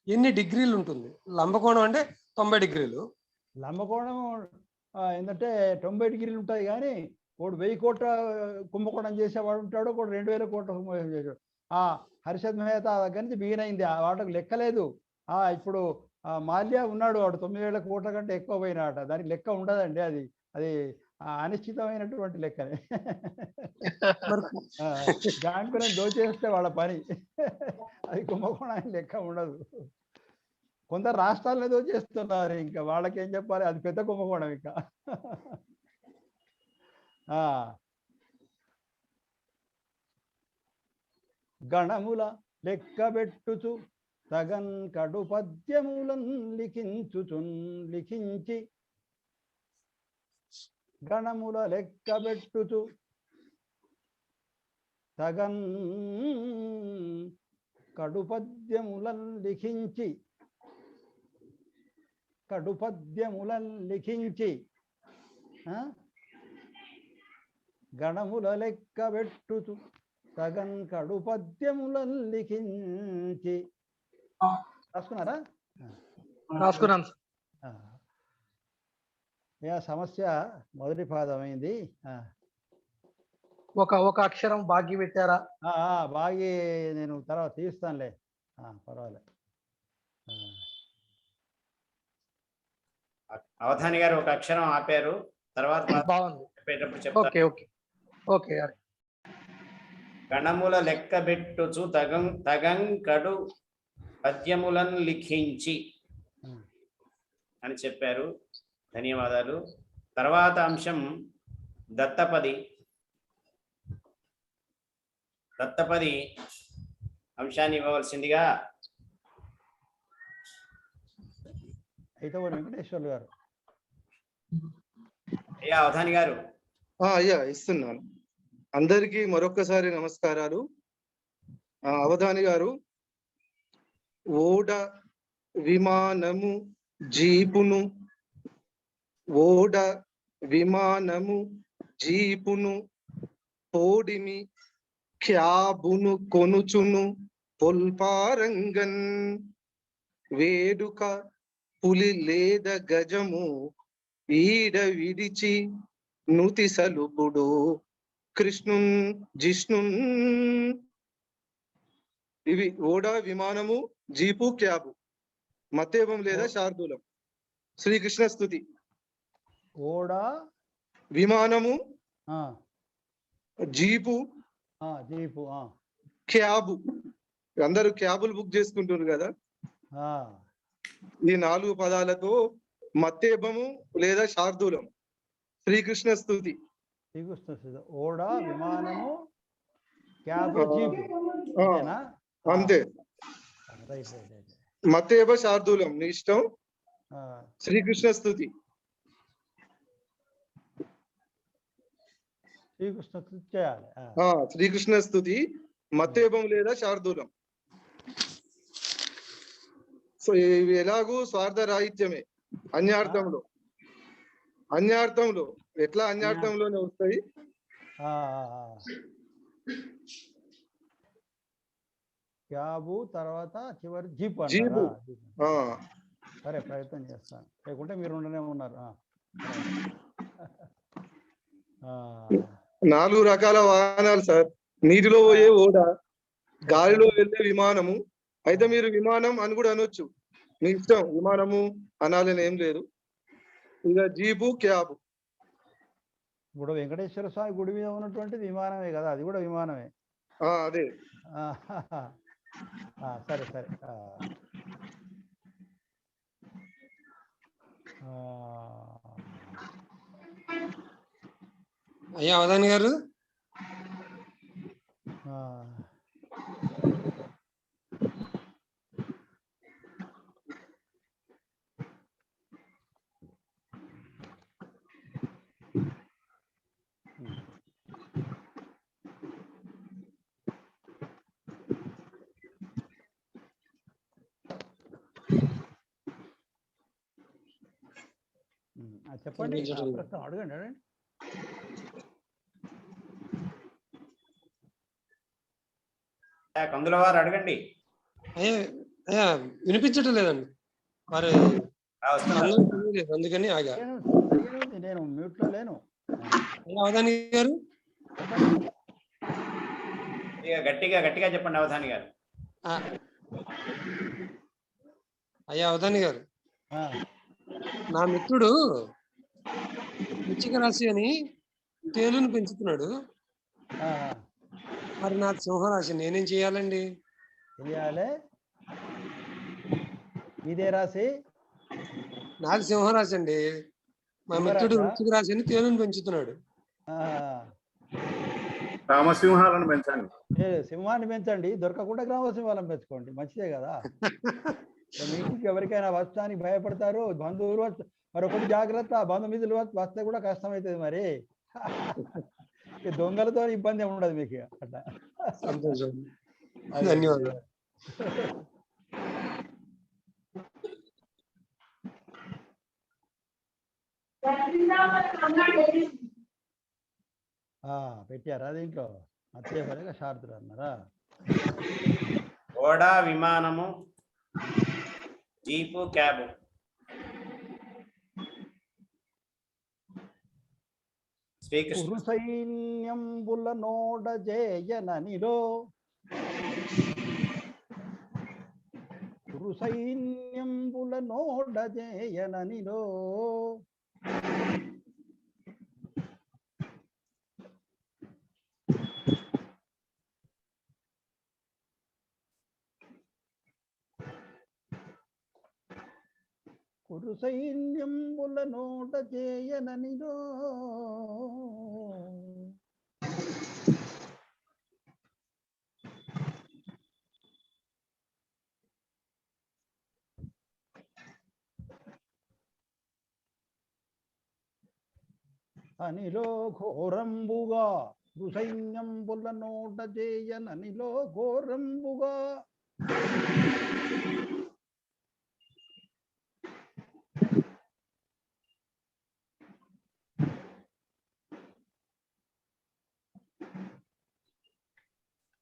ఎన్ని డిగ్రీలు ఉంటుంది? లంబకోణం అంటే 90 డిగ్రీలు. లంబకోణం ఏంటంటే 90 డిగ్రీలు ఉంటాయి, కానీ ఒకడు 1000 కోట్ల కుంభకోణం చేసేవాడు ఉంటాడు, ఒకడు 2000 కోట్ల కుంభకోణం చేసేవాడు. హర్షద్ మెహతా దగ్గర నుంచి బిగిన్ అయింది, వాటికి లెక్కలేదు. ఇప్పుడు మాల్యా ఉన్నాడు, వాడు 9000 కోట్ల కంటే ఎక్కువ పోయినాట. దానికి లెక్క ఉండదండి, అది అది అనిశ్చితమైనటువంటి లెక్కనే. బ్యాంకులను దోచేస్తే వాళ్ళ పని, అది కుంభకోణానికి లెక్క ఉండదు. కొందరు రాష్ట్రాలను దోచేస్తున్నారు, ఇంకా వాళ్ళకేం చెప్పాలి, అది పెద్ద కుంభకోణం. ఇంకా గణముల లెక్క పెట్టుచు తగన్ కడు పద్యములన్ లిఖించి గణముల లెక్కబెట్టుచు తగన్ కడు పద్యములన్ లిఖించి గణముల లెక్కబెట్టుచు తగన్ కడు పద్యములన్ లిఖించి. రాసుకున్నారా? రాసుకున్నాను. సమస్య మొదటి పాదమైంది. ఒక అక్షరం బాగి పెట్టారా? బాగి నేను తర్వాత తీస్తానులే, పర్వాలేదు. అవధాని గారు ఒక అక్షరం ఆపారు, తర్వాత బాగుంది. చెప్పేటప్పుడు చెప్తారు. Okay okay okay. గణముల లెక్కబెట్టుచు తగంకడు పద్యములను లిఖించి అని చెప్పారు. ధన్యవాదాలు. తర్వాత అంశం దత్తపది అంశాన్ని ఇవ్వవలసిందిగా ఐతవరం వెంకటేశ్వర్లు గారు. అయ్యా అవధాని గారు. అయ్యా ఇస్తున్నాను. అందరికీ మరొక్కసారి నమస్కారాలు. అవధాని గారు, ఓడ విమానము జీపును పోడిమి క్యాబును కొనుచును పొల్పారంగన్ వేడుక పులి లేద గజము ఈడ విడిచి నుతి సలుపుడు కృష్ణున్ జిష్ణున్. ఇవి ఓడ విమానము జీపు క్యాబు, మత్తేవం లేదా శార్దూలం. శ్రీకృష్ణ స్తుతి. ఓడ విమానము జీపు క్యాబు. అందరూ క్యాబులు బుక్ చేసుకుంటున్నారు కదా, ఈ 4 పదాలతో మత్తేభము లేదా శార్దూలం. శ్రీకృష్ణ స్తుతి. ఓడ విమానము క్యాబు జీపు అంతే. మత్తేభ శార్దూలం నీ ఇష్టం. శ్రీకృష్ణ స్తుతి. చేయాలి. శ్రీకృష్ణ స్థుతి మత్తేభం లేదా శార్దూలం. సో ఇవి ఎలాగూ స్వార్థ రాహిత్యమే. అన్యార్థంలో ఎట్లా అన్యార్థంలోనే వస్తాయి. క్యాబు తర్వాత చివరి జీపు. సరే, ప్రయత్నం చేస్తాను. లేకుంటే మీరు ఉండనే ఉన్నారు. 4 రకాల వాహనాలు సార్. నీటిలో పోయే ఓడ, గాలిలో వెళ్ళే విమానము. అయితే మీరు విమానం అని కూడా అనొచ్చు, మీ ఇష్టం. విమానము అనాలని ఏం లేదు. ఇక జీపు క్యాబు. ఇప్పుడు వెంకటేశ్వర స్వామి గుడి మీద ఉన్నటువంటి విమానమే కదా, అది కూడా విమానమే. అదే. సరే సరే. అయ్యా అవధాని గారు. చెప్పండి, ప్రశ్న అడగండి. కందుల వారు అడగండి. అయ్యా వినిపించటం లేదండి, మరి అందుకని ఆగా. నేను మ్యూట్ లో లేను. అవధాని గారు గట్టిగా చెప్పండి అవధాని గారు. అయ్యా అవధాని గారు, నా మిత్రుడు వృశ్చిక రాశి అని తేలును పెంచుతున్నాడు. మరి నాకు సింహరాశి, నేనేం చేయాలండి? ఇదే రాశి నాకు సింహరాశి అండి. మా మిత్రుడు వృశ్చిక రాశి అని తేలును పెంచుతున్నాడు. రామసింహాలను పెంచండి. సింహాన్ని పెంచండి, దొరకకుండా గ్రామసింహాలను పెంచుకోండి, మంచిదే కదా. మీ ఇంటికి ఎవరికైనా వచ్చానికి భయపడతారు బంధువులు, మరొకటి జాగ్రత్త, బంధుమిత్రులు వస్తే కూడా కష్టమవుతుంది మరి. ఈ దొంగలతో ఇబ్బంది ఉండదు మీకు అట్లా. సంతోషం, ధన్యవాదాలు. పెట్టారా దీంట్లో? అత్యవసరంగా శారదులు అన్నారా? ఓడ, విమానము, జీపు, క్యాబ్. శ్రీకృష్ణ సైన్యంబుల నోడ జయననిలో, సైన్యంబుల నోడ జయననిలో, కురు సైన్యంబుల నోట చేయననిలో, అనిలో ఘోరంబుగా, కురు సైన్యంబుల నోట చేయననిలో ఘోరంబుగా,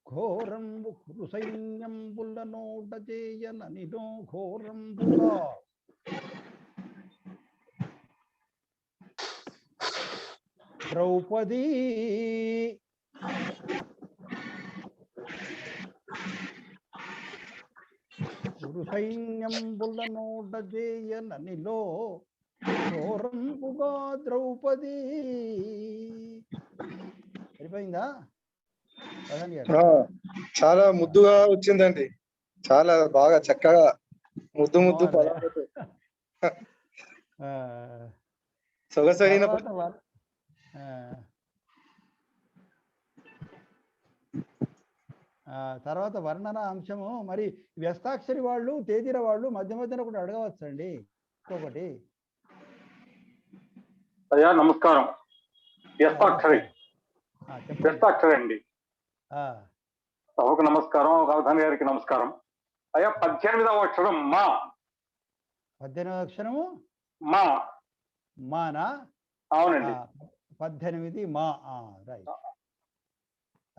ఘోరంబు కురు సైన్యంబుల నోట చేయననిలో ఘోరంబుగా, ద్రౌపది కురు సైన్యంబుల నోట చేయననిలో ఘోరంబుగా ద్రౌపది. సరిపోయిందా? చాలా ముద్దుగా వచ్చిందండి, చాలా బాగా చక్కగా ముద్దు పదాలతో సొగసైన తర్వాత వర్ణన అంశము. మరి వ్యస్తాక్షరి వాళ్ళు, తేదీల వాళ్ళు మధ్య మధ్యన కూడా అడగవచ్చండి. ఇంకొకటి అయ్యా నమస్కారం. వ్యస్తాక్షరి అండి. సభకు నమస్కారం, రాజధాని గారికి నమస్కారం. అయ్యా 18వ అక్షరం మా. 18వ అక్షరము మా. మానా? అవునండి. 18 మా. రైట్,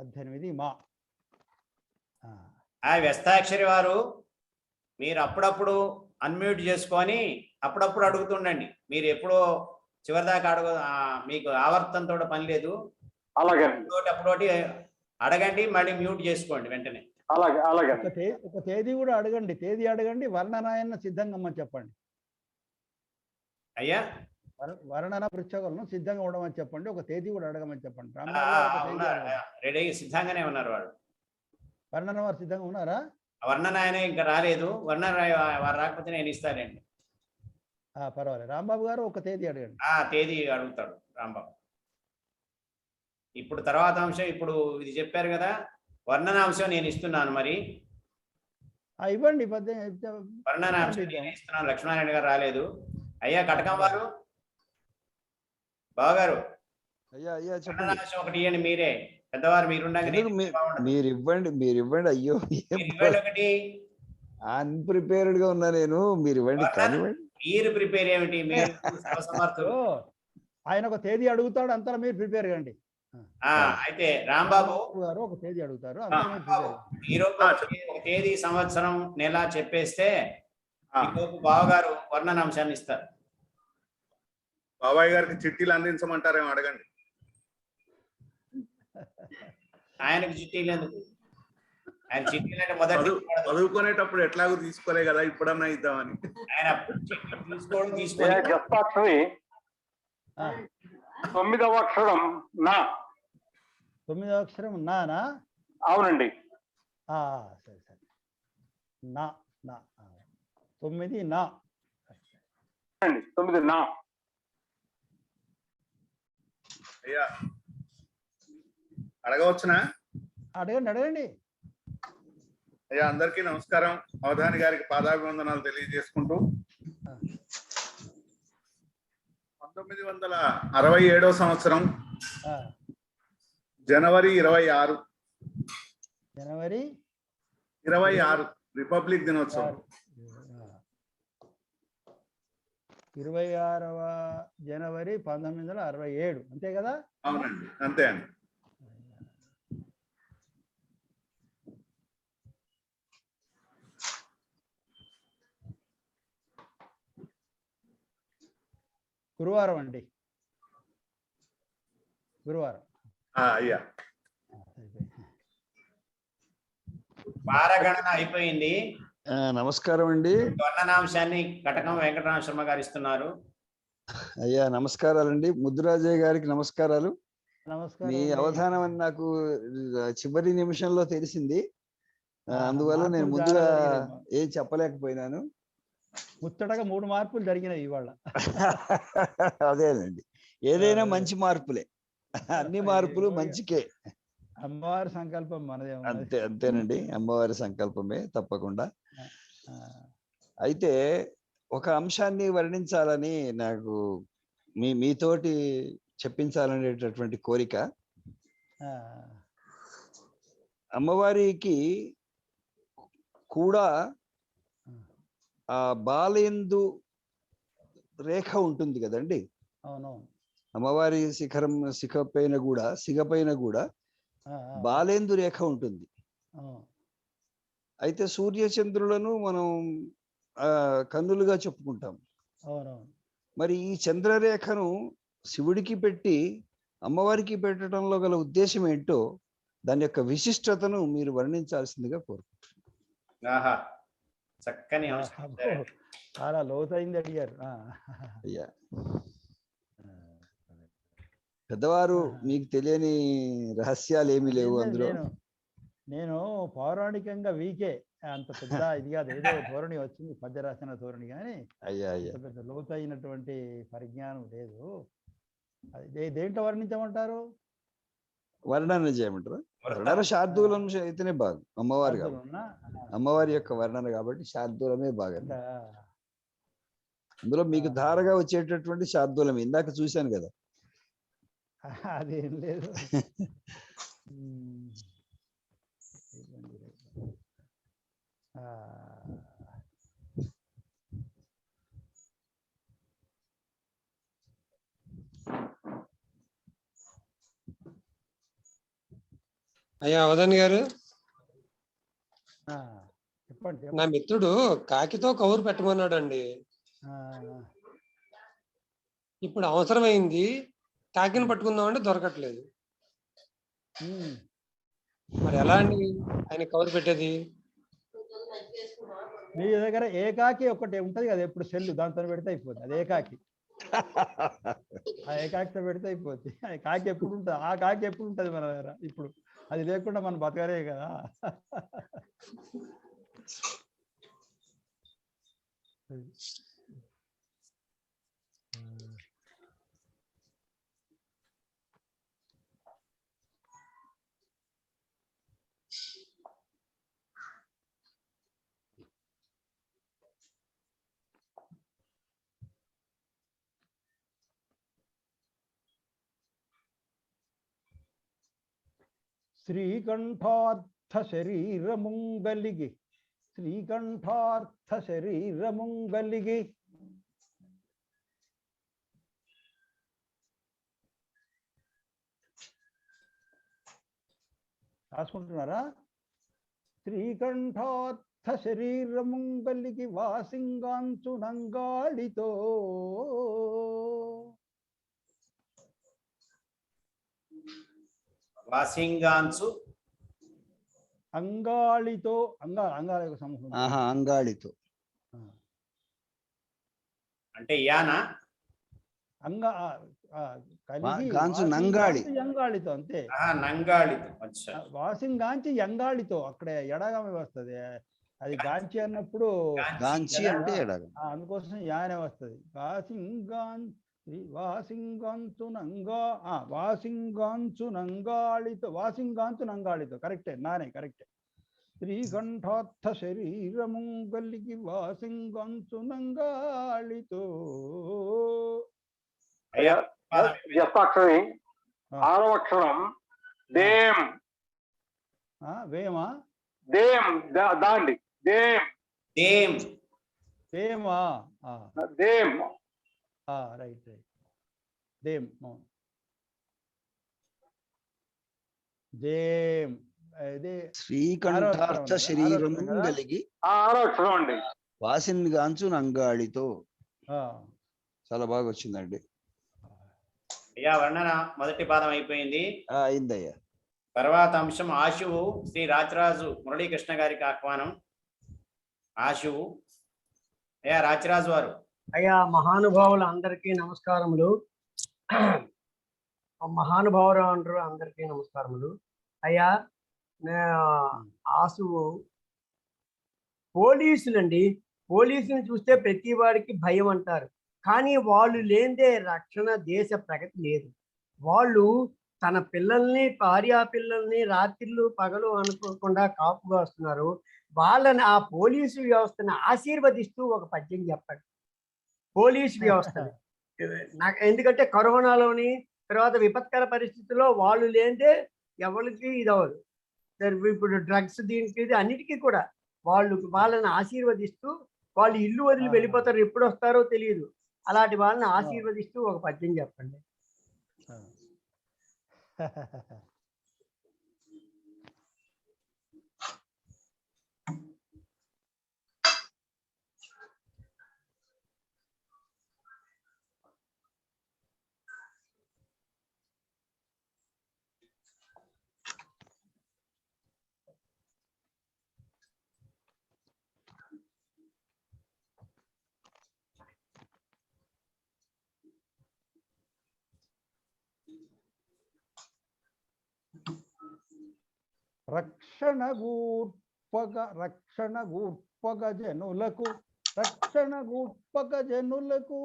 18 మా. ఆ వ్యస్తాక్షరి వారు మీరు అప్పుడప్పుడు అన్మ్యూట్ చేసుకొని అప్పుడప్పుడు అడుగుతుండండి. మీరు ఎప్పుడో చివరిదాకా మీకు ఆవర్తనతో పని లేదు. అలాగే అప్పుడోటి అడగండి, మళ్ళీ మ్యూట్ చేసుకోండి వెంటనే. అలాగే అలాగే. ఒక తేదీ కూడా అడగండి, తేదీ అడగండి, వర్ణనాయన సిద్ధంగా చెప్పండి. అయ్యా వర్ణన పృచ్ఛకులను సిద్ధంగా ఉండమని చెప్పండి, ఒక తేదీ కూడా అడగమని చెప్పండి. రెడీ సిద్ధంగానే ఉన్నారు వాళ్ళు. వర్ణన వారు సిద్ధంగా ఉన్నారా? వర్ణన ఆయన ఇంకా రాలేదు. వర్ణన వారు రాకపోతే నేను ఇస్తానండి. పర్వాలేదు. రాంబాబు గారు ఒక తేదీ అడగండి. తేదీ అడుగుతాడు రాంబాబు. ఇప్పుడు తర్వాత అంశం, ఇప్పుడు ఇది చెప్పారు కదా, వర్ణనాంశం నేను ఇస్తున్నాను. మరి ఇవ్వండి. వర్ణనాంశం నేను ఇస్తున్నాను. లక్ష్మణారాయణ గారు రాలేదు. అయ్యా కటకం వారు, బావగారు, వర్ణనాంశం ఒకటి ఇవ్వండి. మీరే పెద్దవారు, మీరు ఇవ్వండి. అయ్యో ఒకటి అన్ప్రిపేర్డ్ గా ఉన్నా నేను, మీరు ఇవ్వండి. మీరు ప్రిపేర్ ఏమిటి? మీరు సమర్థులు. ఆయన ఒక తేదీ అడుగుతాడు, అంతా మీరు ప్రిపేర్ కండి. అయితే రాంబాబు గారు ఒక తేదీ అడుగుతారు, ఈరోజు ఒక తేదీ, సంవత్సరం, నెల చెప్పేస్తే బావగారు వర్ణనాంశాన్ని ఇస్తారు. బాబాయ్ గారికి చిట్టీలు అందించమంటారేమో అడగండి. ఆయనకు చిట్టీలు ఎందుకు? ఆయన చిట్టీలు అంటే మొదటి చదువుకునేటప్పుడు ఎట్లాగో తీసుకోలే కదా, ఇప్పుడన్నా ఇద్దామని. ఆయన తీసుకోవడం వ్యస్తాక్షరి 9వ అక్షరం నా. 9వ అక్షరం నానా? అవునండి. సరే సరే. నా నా 9 నా. 9 నా. అయ్యా అడగవచ్చునా? అడగండి అడగండి. అయ్యా, అందరికీ నమస్కారం. అవధాని గారికి పాదాభివందనాలు తెలియజేసుకుంటూ 1967 సంవత్సరం జనవరి 26 జనవరి 26 రిపబ్లిక్ దినోత్సవం. 26వ జనవరి 1967, అంతే కదా? అవునండి, అంతే అండి. గురువారం అండి, గురువారం. అయ్యా, వారగణన అయిపోయింది. నమస్కారం అండి. వర్ణనాంశాన్ని కటకం వెంకటరామ శర్మ గారు ఇస్తున్నారు. అయ్యా నమస్కారాలండి. ముద్దురాజయ్య గారికి నమస్కారాలు. నమస్కారం. మీ అవధానం అని నాకు చివరి నిమిషంలో తెలిసింది, అందువల్ల నేను ముందుగా ఏం చెప్పలేకపోయినాను. ముచ్చటగా 3 మార్పులు జరిగినాయి ఇవాళ. అదేనండి, ఏదైనా మంచి మార్పులే, అన్ని మార్పులు మంచికే. అమ్మవారి సంకల్పం మనదే. అంతేనండి, అమ్మవారి సంకల్పమే తప్పకుండా. అయితే ఒక అంశాన్ని వర్ణించాలని నాకు మీతోటి చెప్పించాలనేటటువంటి కోరిక. అమ్మవారికి కూడా ఆ బాలేందు రేఖ ఉంటుంది కదండి. అవునవును. అమ్మవారి సిగపైన కూడా బాలేందు రేఖ ఉంటుంది. అయితే సూర్యచంద్రులను మనం కన్నులుగా చెప్పుకుంటాం. మరి ఈ చంద్రరేఖను శివుడికి పెట్టి అమ్మవారికి పెట్టడంలో గల ఉద్దేశం ఏంటో, దాని యొక్క విశిష్టతను మీరు వర్ణించాల్సిందిగా కోరుకుంటున్నాను. చక్కని చాలా లోతైంది అడిగారు. అయ్యా, పెద్దవారు మీకు తెలియని రహస్యాలు ఏమీ లేవు అందులో. నేను పౌరాణికంగా వీకే, అంత పెద్ద ఇది కాదు, ఏదో ధోరణి వచ్చింది, పద్య రాసిన ధోరణి, కానీ పెద్ద లోతైనటువంటి పరిజ్ఞానం లేదు. అది దేంట్లో వర్ణించమంటారు? వర్ణన చేయమంటారు? వర్ణన శార్దూలం అయితేనే బాగా, అమ్మవారు కాబట్టి, అమ్మవారి యొక్క వర్ణన కాబట్టి శార్దూలమే బాగా. అందులో మీకు ధారగా వచ్చేటటువంటి శార్దూలం ఇందాక చూశాను కదా. అదేం లేదు. అయ్యా అవధాని గారు, చెప్పండి. నా మిత్రుడు కాకితో కౌరు పెట్టమన్నాడు అండి. ఇప్పుడు అవసరమైంది, కాకిని పట్టుకుందామంటే దొరకట్లేదు. మరి ఎలా అండి ఆయన కౌరు పెట్టేది? మీ దగ్గర ఏకాకి ఒకటి ఉంటది కదా, ఎప్పుడు సెల్లు, దాంతో పెడితే అయిపోద్ది. అది ఏకాకి, ఆ ఏకాకితో పెడితే అయిపోద్ది. ఆ కాకి ఎప్పుడు ఉంటుంది, ఆ కాకి ఎప్పుడు ఉంటుంది మన దగ్గర. ఇప్పుడు అది లేకుండా మనం బతకలే కదా. శ్రీకంఠార్థ శరీరముంగలిగి, శ్రీకంఠార్థ శరీరముంగలిగి, రాసుకుంటున్నారా? శ్రీకంఠార్థ శరీరముంగలిగి వాసింగాంచు నంగాళితో, వాసింగాంచు అంగాళితో, అంగాళ సమూహం. అంగాళితో అంటే యానా నంగాళి, యంగాళితో, అంతే. నంగాళితో, వాసింగాంచి యంగాళితో, అక్కడ ఎడగామి వస్తుంది. అది గాంచి అన్నప్పుడు గాంచి అంటే ఎడగ, అందుకోసం యానే వస్తుంది. శ్రీ వాసింగాంచు నంగాళితో కరెక్టే నానే కరెక్టే. శ్రీకంఠార్థ శరీరము గలిగి వాసింగాంచు నంగాళితో. అయ్యా వ్యస్తాక్షరి 6వ అక్షరం దేం. వేమా దేం దాండి దేం. దేం దేమా దేం రైట్ రైట్ దేం దేం అదే శ్రీకంఠార్థ శరీరము కలిగి 6వ అక్షరం అండి. వాసిన్గాంచు నంగాళితో. చాలా బాగా వచ్చిందండి. అయ్యా వర్ణన మొదటి పాదం అయిపోయింది. అయిందయ్యా. తర్వాత అంశం ఆశువు. శ్రీ రాజరాజు మురళీకృష్ణ గారికి ఆహ్వానం. ఆశువు. అయ్యా రాజరాజు వారు. అయ్యా మహానుభావులు అందరికీ నమస్కారములు. మహానుభావులు అంటారు అందరికీ నమస్కారములు. అయ్యా ఆశువు పోలీసులండి. పోలీసుని చూస్తే ప్రతి వాడికి భయం అంటారు, కానీ వాళ్ళు లేనిదే రక్షణ దేశ ప్రగతి లేదు. వాళ్ళు తన పిల్లల్ని భార్యా పిల్లల్ని రాత్రిళ్ళు పగలు అనుకోకుండా కాపుగా వస్తున్నారు. వాళ్ళని ఆ పోలీసు వ్యవస్థను ఆశీర్వదిస్తూ ఒక పద్యం చెప్పండి. పోలీసు వ్యవస్థని నాకు ఎందుకంటే కరోనాలోని తర్వాత విపత్కర పరిస్థితుల్లో వాళ్ళు లేనిదే ఎవరికి ఇది అవ్వదు. ఇప్పుడు డ్రగ్స్ దీనికి అన్నిటికీ కూడా వాళ్ళని ఆశీర్వదిస్తూ, వాళ్ళు ఇల్లు వదిలి వెళ్ళిపోతారు, ఎప్పుడు వస్తారో తెలియదు. అలాంటి వాళ్ళని ఆశీర్వదిస్తూ ఒక పద్యం చెప్పండి. రక్షణ గూర్పగ జనులకు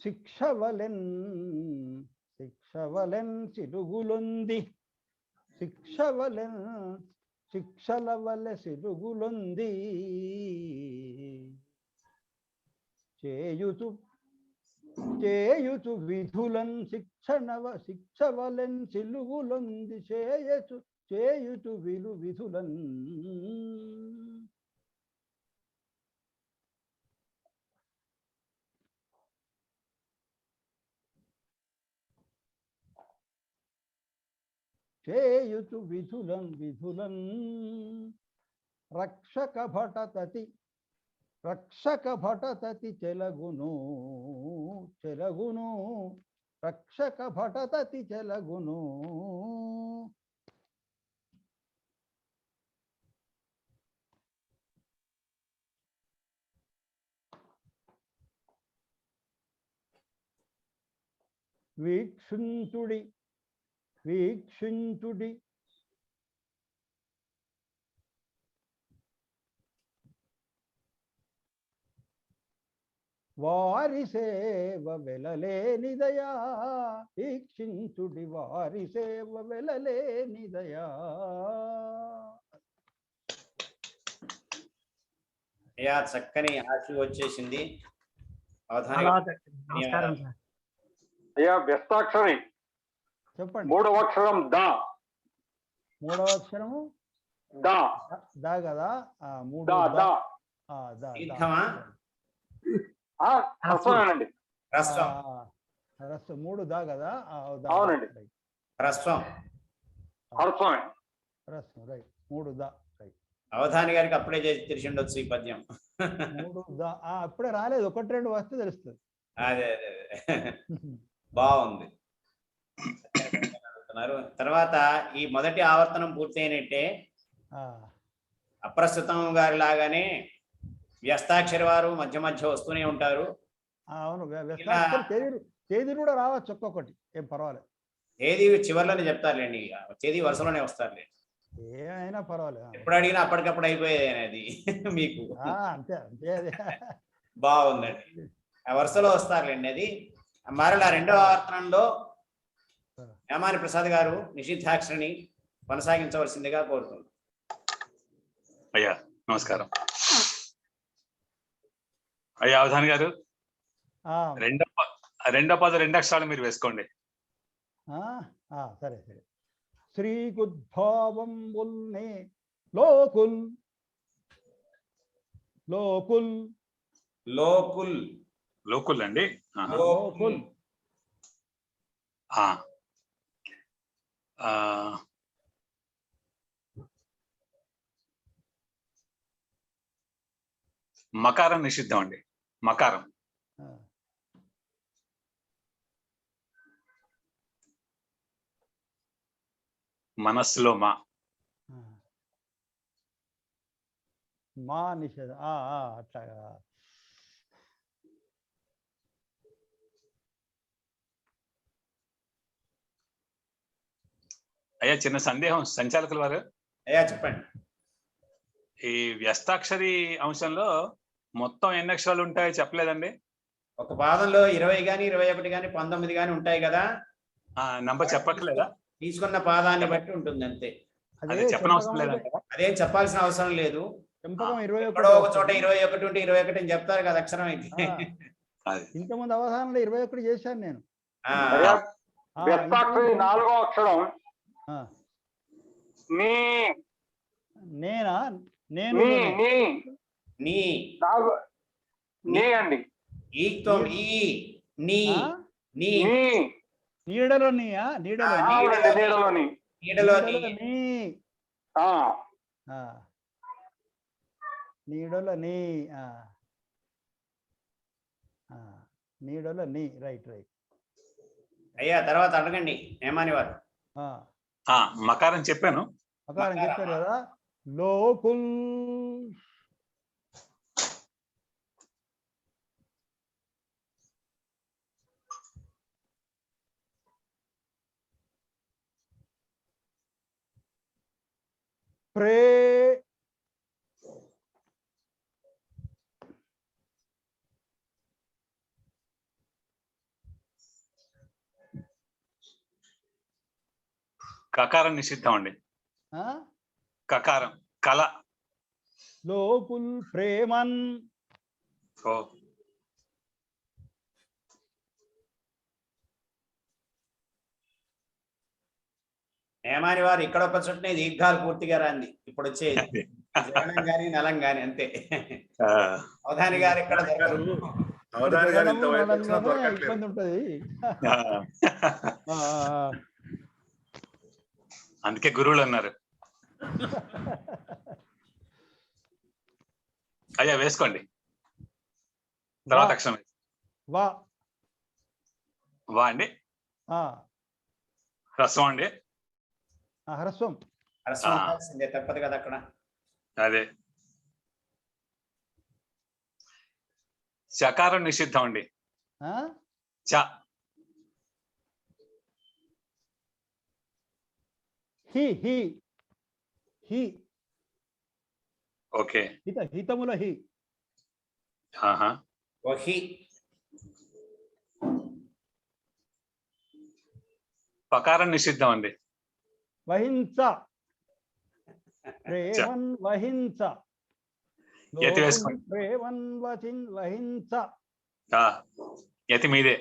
శిక్షవలెన్ సిరుగులొంది శిక్షల వలె సిరుగులొంది చేయుచు విధులన్ శిక్షవలెన్ సిలుగులొంది చేయుచు విధులన్. చేయుచు విధులన్ రక్షక భటతతి చెలగును రక్షక భటతతి చెలగును. వీక్షించుడి వారి సేవ వెలలేనిదయా. వీక్షించుడి వారి సేవ వెలలేనిదయా. అయ్యా చక్కని ఆశ వచ్చేసింది. అయ్యా వ్యస్తాక్షరి చెప్పండి. 3వ అక్షరం దా. 3వ అక్షరము దా కదా. హ్రస్వమేనండి. హ్రస్వం 3 దా కదా. అవునండి హ్రస్వం రైట్. 3 దా రైట్. అవధాని గారికి అప్పుడే తెలిసి ఉండొచ్చు ఈ పద్యం. 3 దా అప్పుడే రాలేదు, 1-2 వస్తే తెలుస్తుంది. అదే బాగుంది. తర్వాత ఈ మొదటి ఆవర్తనం పూర్తయినట్టే. అప్రస్తుతం గారి లాగానే వ్యస్తాక్షరి వారు మధ్య మధ్య వస్తూనే ఉంటారు. అవును, తేదీ కూడా రావచ్చు ఒక్కొక్కటి, ఏం పర్వాలేదు. తేదీ చివరిలోనే చెప్తారులేండి, తేదీ వరుసలోనే వస్తారులేండి. ఏమైనా పర్వాలేదు, ఎప్పుడు అడిగినా అప్పటికప్పుడు అయిపోయేది అనేది మీకు. అంతే అంతే. బాగుందండి. ఆ వరుసలో వస్తారులేండి. అది మరలా రెండవ ఆవర్తనంలో యామాని ప్రసాద్ గారు నిషిద్ధాక్షరిని కొనసాగించవలసిందిగా కోరుతున్నాను. అయ్యా నమస్కారం. అయ్యా అవధాని గారు, రెండో పద 2 అక్షరాలు మీరు వేసుకోండి. సరే సరే. శ్రీకుద్భావంబుల్నే లోకుల్ లోకుల్ లోకుల్ లోకుల్ అండి. లోకుల్ మకారం నిషిద్ధం అండి. మకారం. మనస్సులో మా నిషేధం అట్లాగా. అయ్యా చిన్న సందేహం సంచాలకుల వారు. అయ్యా చెప్పండి. ఈ వ్యస్తాక్షరి అంశంలో మొత్తం ఎన్ని అక్షరాలు ఉంటాయో చెప్పలేదండి. ఒక పాదంలో 20 గాని 21 గాని 19 గాని ఉంటాయి కదా. నంబర్ చెప్పట్లేదా? తీసుకున్న పాదాన్ని బట్టి ఉంటుంది అంతే. అదే చెప్పనవసరం లేదంట. అదేం చెప్పాల్సిన అవసరం లేదు. ఎక్కడో ఒక చోట 21 ఉంటే 21 అని చెప్తారు కదా అక్షరం అయితే. ఇంతకుముందు అవధానంలో 21 చేశాను నేను. వ్యస్తాక్షరి 4వ అక్షరం నేనా? నేను అండి. నీడలో నీ రైట్. అయ్యా తర్వాత అడగండి ఏమని వారు. మకారం చెప్పాను. మకారం చెప్పారు కదా. లోకుల్ ప్రే కకారం నిషిద్ధం అండి. కకారం కల. లోకుల్ ప్రేమన్. ఏమాని వారు ఇక్కడ ఒక చుట్టనే దీర్ఘాలు పూర్తిగా రాంది ఇప్పుడు వచ్చేది. జగనం గాని నలం గాని అంతే. అవధాని గారు ఇక్కడ ఇబ్బంది ఉంటది. అందుకే గురువులు అన్నారు. అయ్యా వేసుకోండి. తర్వాత అక్షరం వా అండి. హ్రస్వం అండి. హ్రస్వం తప్పదు కదా అక్కడ. అదే చకారం నిషిద్ధం అండి. చ ఓకే. హితముల హి. పకారం నిషిద్ధం అండి. వహింస. ప్రేమన్ వహింస. యతి వేసుకోండి. ప్రేమన్ వహింస. యతి మీదే.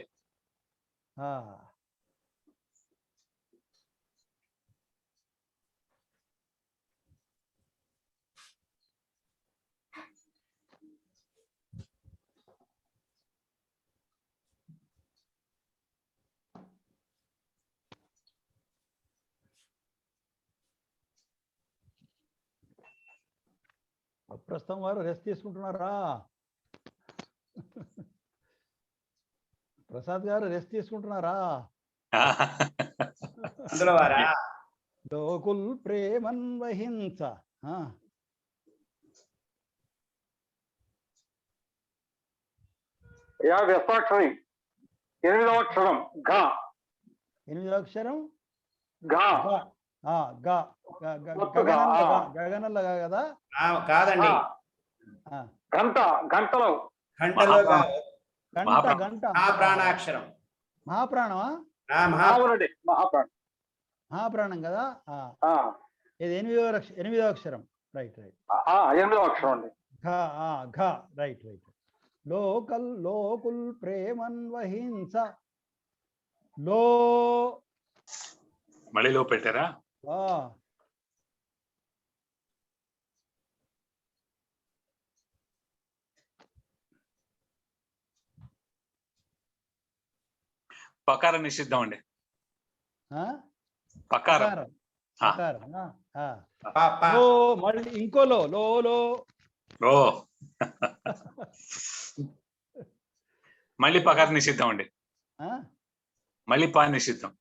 ప్రస్తుతం వారు రెస్ట్ తీసుకుంటున్నారా? ప్రసాద్ గారు రెస్ట్ తీసుకుంటున్నారా? లోకుల్ ప్రేమన్ వహింస. వ్యస్తాక్షరి 8వ అక్షరం ఘ. 8వ అక్షరం గగనంలో కదా. కాదండి. గంటలో గంట గంట ప్రాణాక్షరం. మహాప్రాణమా? అవునండి, మహాప్రాణం. మహాప్రాణం కదా. ఇది ఎనిమిదో అక్షరం. Right right. 8వ అక్షరం అండి. ఘ రైట్ రైట్. లోకుల్ ప్రేమన్ వహింస. లో మళ్ళీ లో పెట్టారా? పకారం నిషిద్ధం అండి. పకారం. మళ్ళీ ఇంకో లో లో లో ఓ మళ్ళీ పకారం నిషిద్ధం అండి. మళ్ళీ పా నిషిద్ధం.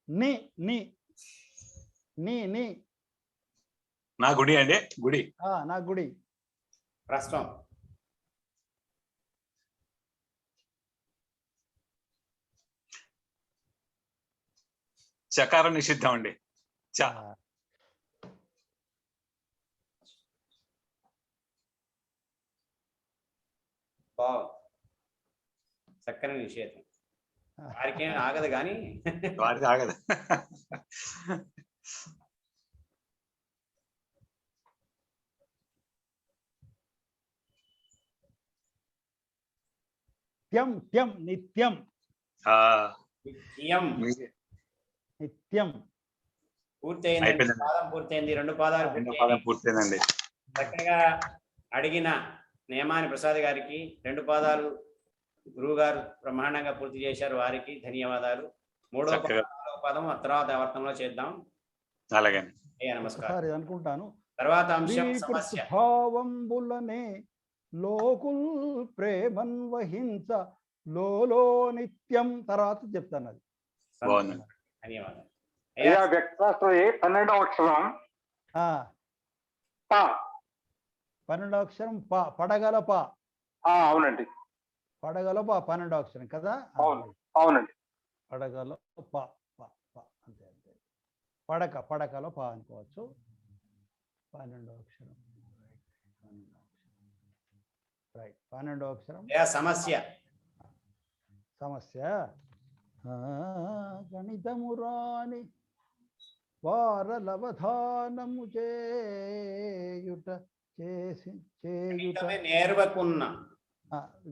ని ని ని ని నా గుడి అండి. గుడి. నా గుడి. ప్రశ్నం. చకారం నిషిద్ధం అండి. చ చక్కని నిషేధం. వారికి ఆగదు కానీ వారికి ఆగదు. త్యం త్యం నిత్యం. నిత్యం పూర్తయింది. పాదం పూర్తయింది. 2 పాదాలు పూర్తయిందండి. చక్కగా అడిగిన నియమాని ప్రసాద్ గారికి 2 పాదాలు గురువు గారు బ్రహ్మాండంగా పూర్తి చేశారు. వారికి ధన్యవాదాలు. 3వ పదం తర్వాత ఆవర్తనంలో చేద్దాం. అలాగే. నమస్కారం అనుకుంటాను. తర్వాత అంశం సమస్య. భావంబులనే లోకుల్ ప్రేమన్ వహించ లో నిత్యం. తర్వాత చెప్తాను అది. ధన్యవాదాలు. వ్యక్తాస్త్రయే 12వ అక్షరం. 12వ అక్షరం ప. పడగల ప. అవునండి. పడగల ప 12వ అక్షరం కదా. అవునండి. పడగల ప అంతే అంతే. పడకలో ప అనుకోవచ్చు. 12వ అక్షరం. రైట్. 12వ అక్షరం సమస్య. గణితమురాని వారలవధానము చేయుట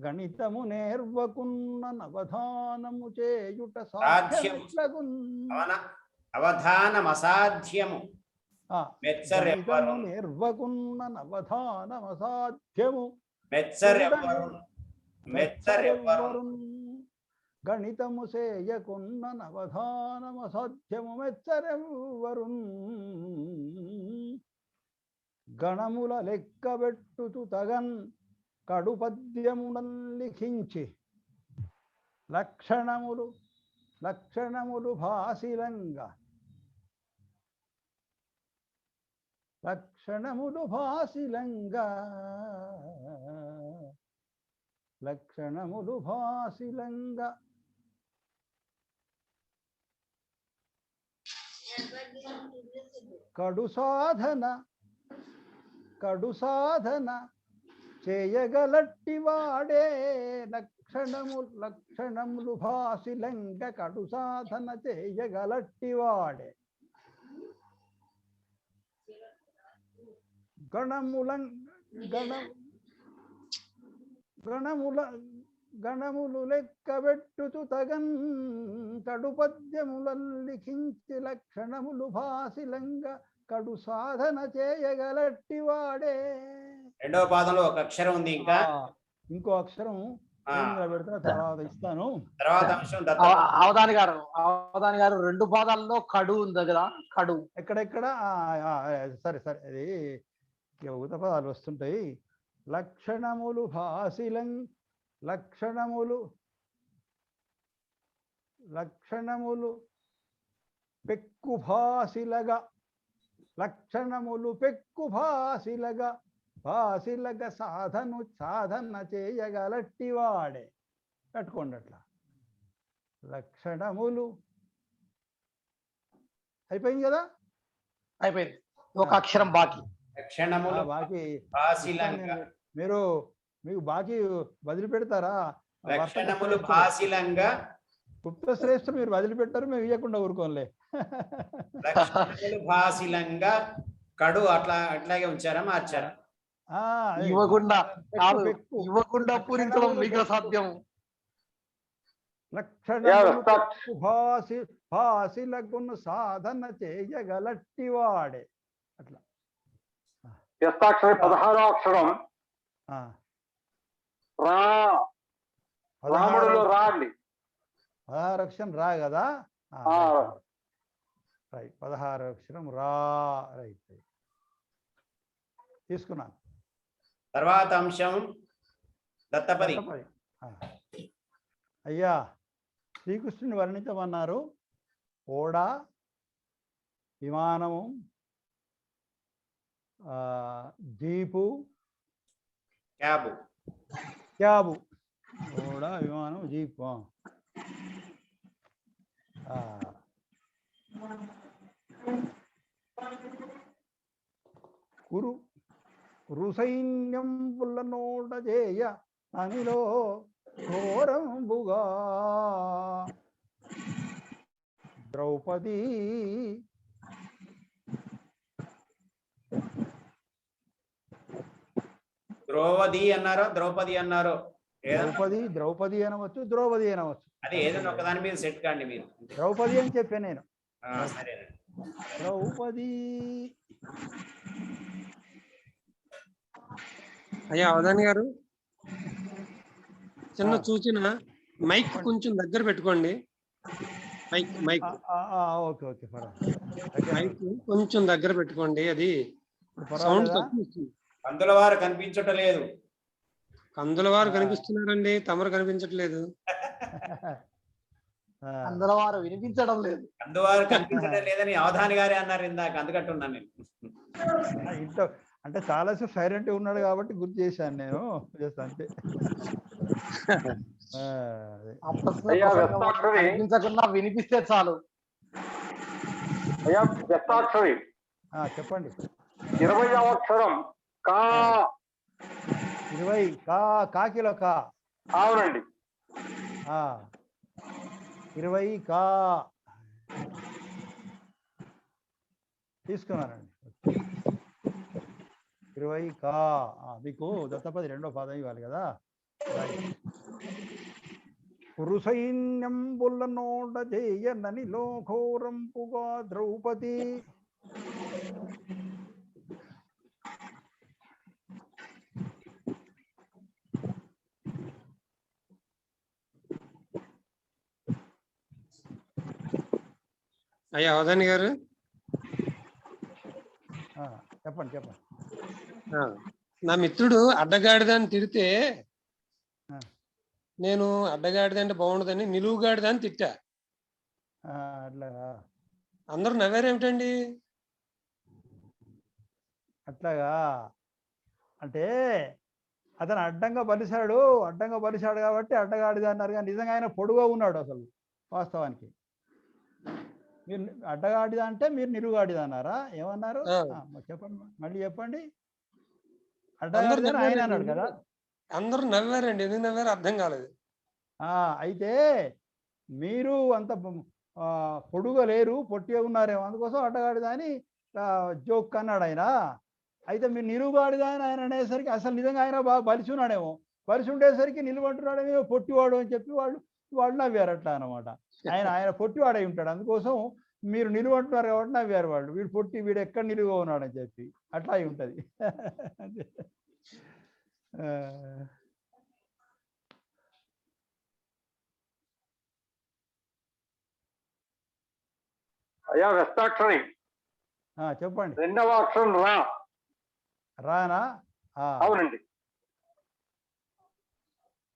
గణితము నేర్వకున్న నవధానము చేయుట అవధానం అసాధ్యము. నిర్వకున్న నవధానం అసాధ్యము. గణితము చేయకున్న నవధానం అసాధ్యము. మెచ్చరెవ్వరు గణముల లెక్కబెట్టుతు తగన్ కడుపద్యమునన్ లిఖించి లక్షణములు భాసిలంగా కడు సాధన చేయగలట్టి వాడే. లక్షణములు భాసిలంగ కడు సాధన చేయగలట్టి వాడే. గణములు లెక్కబెట్టుతు తగన్ కడుపద్యములను లిఖించి లక్షణములు భాసిలంగ కడు సాధన చేయగలట్టి వాడే. 2వ పాదంలో ఒక అక్షరం ఉంది. ఇంకా ఇంకో అక్షరం పెడతా. తర్వాత ఇస్తాను. తర్వాత అంశం అవధాని గారు 2 పాదాల్లో కడు ఉంది కదా. కడు ఎక్కడెక్కడ? సరే అది ఉత పదాలు వస్తుంటాయి. లక్షణములు భాసిలం. లక్షణములు పెక్కు భాసిలగా. భాసిలగ సాధన చేయగలట్టి వాడే. పెట్టుకోండి అట్లా. లక్షణములు అయిపోయింది కదా. అయిపోయింది. ఒక అక్షరం బాకీ. బాకీ. మీరు మీకు బాకీ వదిలిపెడతారా? లక్షణములు భాసిలంగా గుప్త శ్రేష్ఠ మీరు వదిలిపెట్టారు, మేము ఇవ్వకుండా ఊరుకోంలే. లక్షణములు భాసిలంగా కడు అట్లాగే ఉంచారా, మార్చారా? ఇవ్వకుండా కాదు, ఇవ్వకుండా పూరించడం మీకు అసాధ్యం. లక్షణములు భాసిలగును సాధన చేయగలట్టివాడే. అట్లా వ్యస్తాక్షరి 16వ అక్షరం రా. రాముడులో రా అండి. 16 అక్షరం రా కదా. రైట్, 16 అక్షరం రా. రైట్, తీసుకున్నాను. తర్వాత అంశం దత్తపది. అయ్యా, శ్రీకృష్ణుని వర్ణించమన్నారు. ఓడ, విమానము, జీపు, క్యాబు. ఓడ, విమానం, జీపు. కురుసైన్యం పుల్లనోడ చేయ అనిలో ఘోరంబుగా ద్రౌపది ద్రౌపది అన్నారో ద్రౌపది అన్నారో? ద్రౌపది అనవచ్చు, ద్రౌపది అనవచ్చు. అది ఏదైనా ఒకదాని మీద సెట్ కాండి మీరు. ద్రౌపది అని చెప్పాను నేను. సరేనండి. ద్రౌపది. అయ్యా అవధాని గారు, చిన్న సూచన, మైక్ కొంచెం దగ్గర పెట్టుకోండి. Mike mike okay okay, mike కొంచెం దగ్గర పెట్టుకోండి. అది సౌండ్ తక్కువ వస్తుంది. కందుల వారు కనిపించట్లేదు. కందుల వారు కనిపిస్తున్నారండి, తమరు కనిపించట్లేదు. అందులో వారు వినిపించడం లేదు. అందువారు కనిపించడం లేదని అవధాని గారే అన్నారు ఇందాక, అందుకట్టున్నాను నేను. ఇంట్లో అంటే చాలాసేపు సైలెంట్ ఉన్నాడు కాబట్టి గుర్తు చేశాను నేను. అంతే. వినిపించకుండా వినిపిస్తే చాలు. అయ్యా వ్యస్తాక్షరి చెప్పండి. 20వ అక్షరం కా. 20 కాకిలో కా. అవునండి. 20 కా తీసుకున్నానండి. 20 కా. మీకు దత్తపది 2వ పాదం ఇవ్వాలి కదా. కురుసైన్యం బుల్లనోడ చేయనని లోఘోరంపుగా ద్రౌపది. అయ్యా అవధాని గారు, చెప్పండి చెప్పండి. నా మిత్రుడు అడ్డగాడిదని తిడితే నేను అడ్డగాడిదంటే బాగుండదని నిలువుగాడిదని తిట్టా. అందరూ నవ్వారేమిటండి? అట్లాగా అంటే అతను అడ్డంగా బలిశాడు కాబట్టి అడ్డగాడిద అన్నారు. కానీ నిజంగా ఆయన పొడుగా ఉన్నాడు అసలు వాస్తవానికి. మీరు అడ్డగాడిద అంటే మీరు నిలువుగాడిద అన్నారా? ఏమన్నారు చెప్పండి, మళ్ళీ చెప్పండి. అడ్డగాడిద ఆయన అన్నాడు కదా. అందరూ నవ్వారండి, ఎందుకు నవ్వారు అర్థం కాలేదు. అయితే మీరు అంత పొడుగా లేరు, పొట్టిగా ఉన్నారేమో, అందుకోసం అడ్డగాడిద అని జోక్ అన్నాడు ఆయన. అయితే మీరు నిలువుగాడిద అని ఆయన అనేసరికి అసలు నిజంగా ఆయన బాగా బలిసి ఉన్నాడేమో, బలిసి ఉండేసరికి నిలువంటున్నాడేమో పొట్టివాడు అని చెప్పి వాళ్ళు నవ్వారు. అట్లా అనమాట. ఆయన పొట్టివాడై ఉంటాడు, అందుకోసం మీరు నిలువంటున్నారు కాబట్టి నవ్వారు వాళ్ళు. వీడు పొట్టి, వీడు ఎక్కడ నిలువుగా ఉన్నాడని చెప్పి. అట్లా అయి ఉంటుంది. అయ్యా వ్యస్తాక్షరి చెప్పండి. 2వ అక్షరం రా. రానా? అవునండి.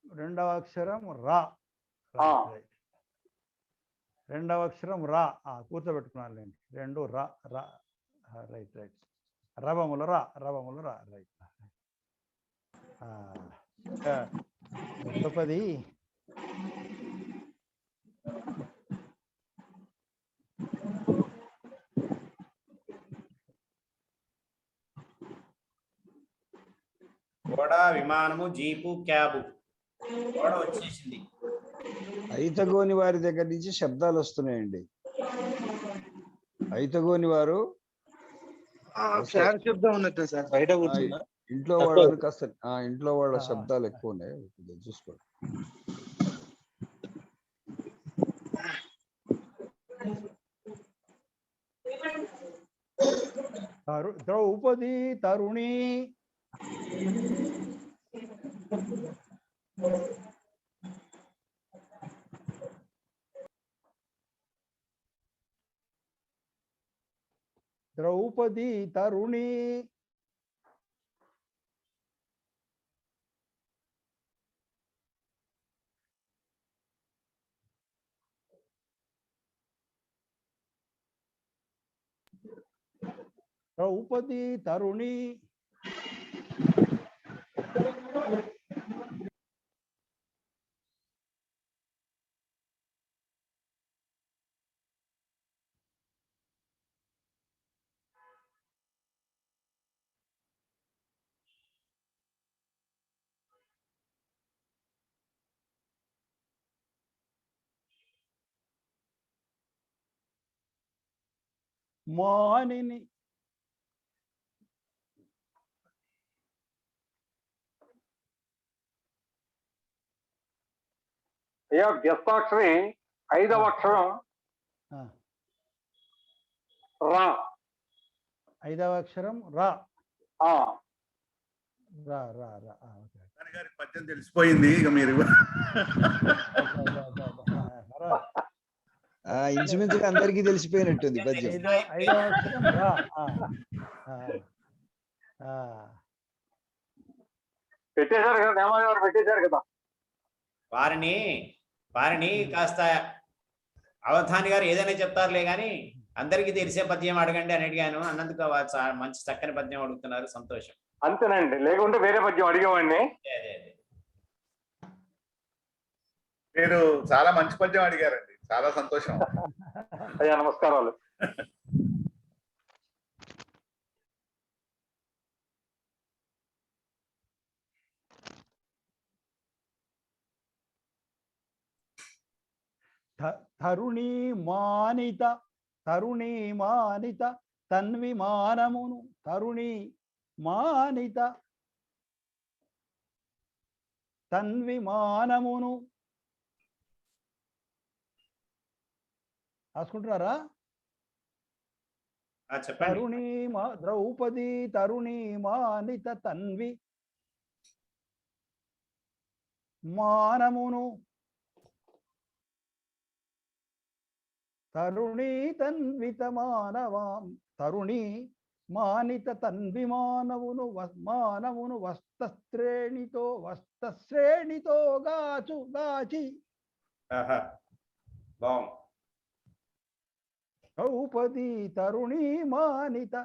2వ అక్షరం రా. 2వ అక్షరం రా. కూర్చోబెట్టుకున్నాను లేండి. 2 రా. రైట్. రవములు రా. రైట్. దత్తపది ఓడ, విమానము, జీపు, క్యాబు. ఓడ వచ్చేసింది. ఐతగోని వారి దగ్గర నుంచి శబ్దాలు వస్తున్నాయండి. ఐతగోని వారు ఫ్యాన్ శబ్దం ఉన్నట్టు సార్, బయట కూర్చున్నా. ఇంట్లో వాళ్ళని కాస్త ఇంట్లో వాళ్ళ శబ్దాలు ఎక్కువ ఉన్నాయి, చూసుకోండి. ద్రౌపది తరుణి ద్రౌపది తరుణి ద్రౌపది తరుణి మానిని అయ్యా వ్యస్తాక్షరి 5వ అక్షరం రా. 5వ అక్షరం రా. రా రా రా. గారి పద్యం తెలిసిపోయింది ఇక మీరు. ఇంచుమించుగా అందరికీ తెలిసిపోయినట్టుంది పద్యం. 5వ అక్షరం రా. పెట్టేశారు కదా, నేమాజీ గారు పెట్టేశారు కదా. వారిని కాస్త అవధాని గారు ఏదైనా చెప్తారులే కానీ అందరికీ తెలిసే పద్యం అడగండి అని అడిగాను. అన్నందుకు మంచి చక్కని పద్యం అడుగుతున్నారు, సంతోషం. అంతేనండి, లేకుంటే వేరే పద్యం అడిగేవాడిని. మీరు చాలా మంచి పద్యం అడిగారండి, చాలా సంతోషం. అయ్యా నమస్కారాలు. తరుణి మానిత తన్విమానమును తరుణి మానిత తన్విమానమును రాసుకుంటున్నారా? తరుణి ద్రౌపది తరుణి మానిత తన్వి మానమును తరుణి తన్విత మానవాం తరుణి మానిత తన్విమానవును మానవును వస్తశ్రేణితో గాచి ద్రౌపది తరుణి మానిత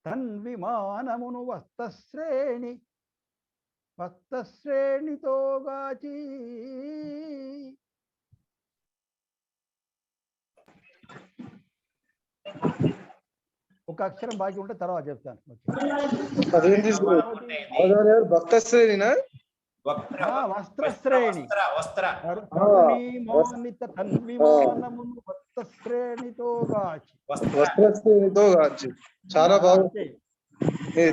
తన్విమానమును వస్తశ్రేణితో గాచి. ఒక అక్షరం బాకీ ఉంటే తర్వాత చెప్తాను. భక్తశ్రేణినా? వస్త్రశ్రేణి వస్త్రశ్రేణితో గాచి. చాలా బాగుంది,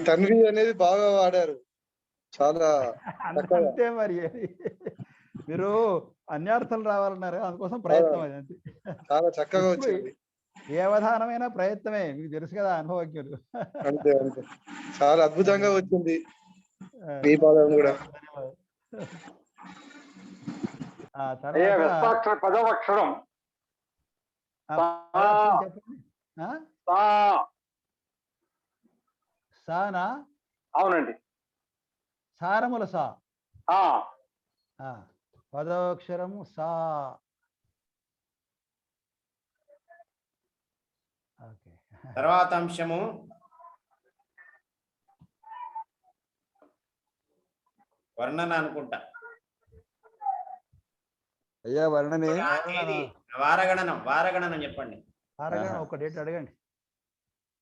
తన్వి అనేది బాగా వాడారు, చాలా. అంతే మరి, మీరు అన్యార్థాలు రావాలన్నారు, అందుకోసం ప్రయత్నం అది. చాలా చక్కగా వచ్చింది. ఏ అవధానమైన ప్రయత్నమే, మీకు తెలుసు కదా అనుభవజ్ఞులు. అంతే అంతే, చాలా అద్భుతంగా వచ్చింది మీ పాదం కూడా. పదవ అక్షరం సానా? అవునండి, సారముల సా. పదోక్షరము సా. తర్వాత అంశము వర్ణన అనుకుంటా. అయ్యా వర్ణనే వారగణనం చెప్పండి. వారగణనం ఒక డేట్ అడగండి.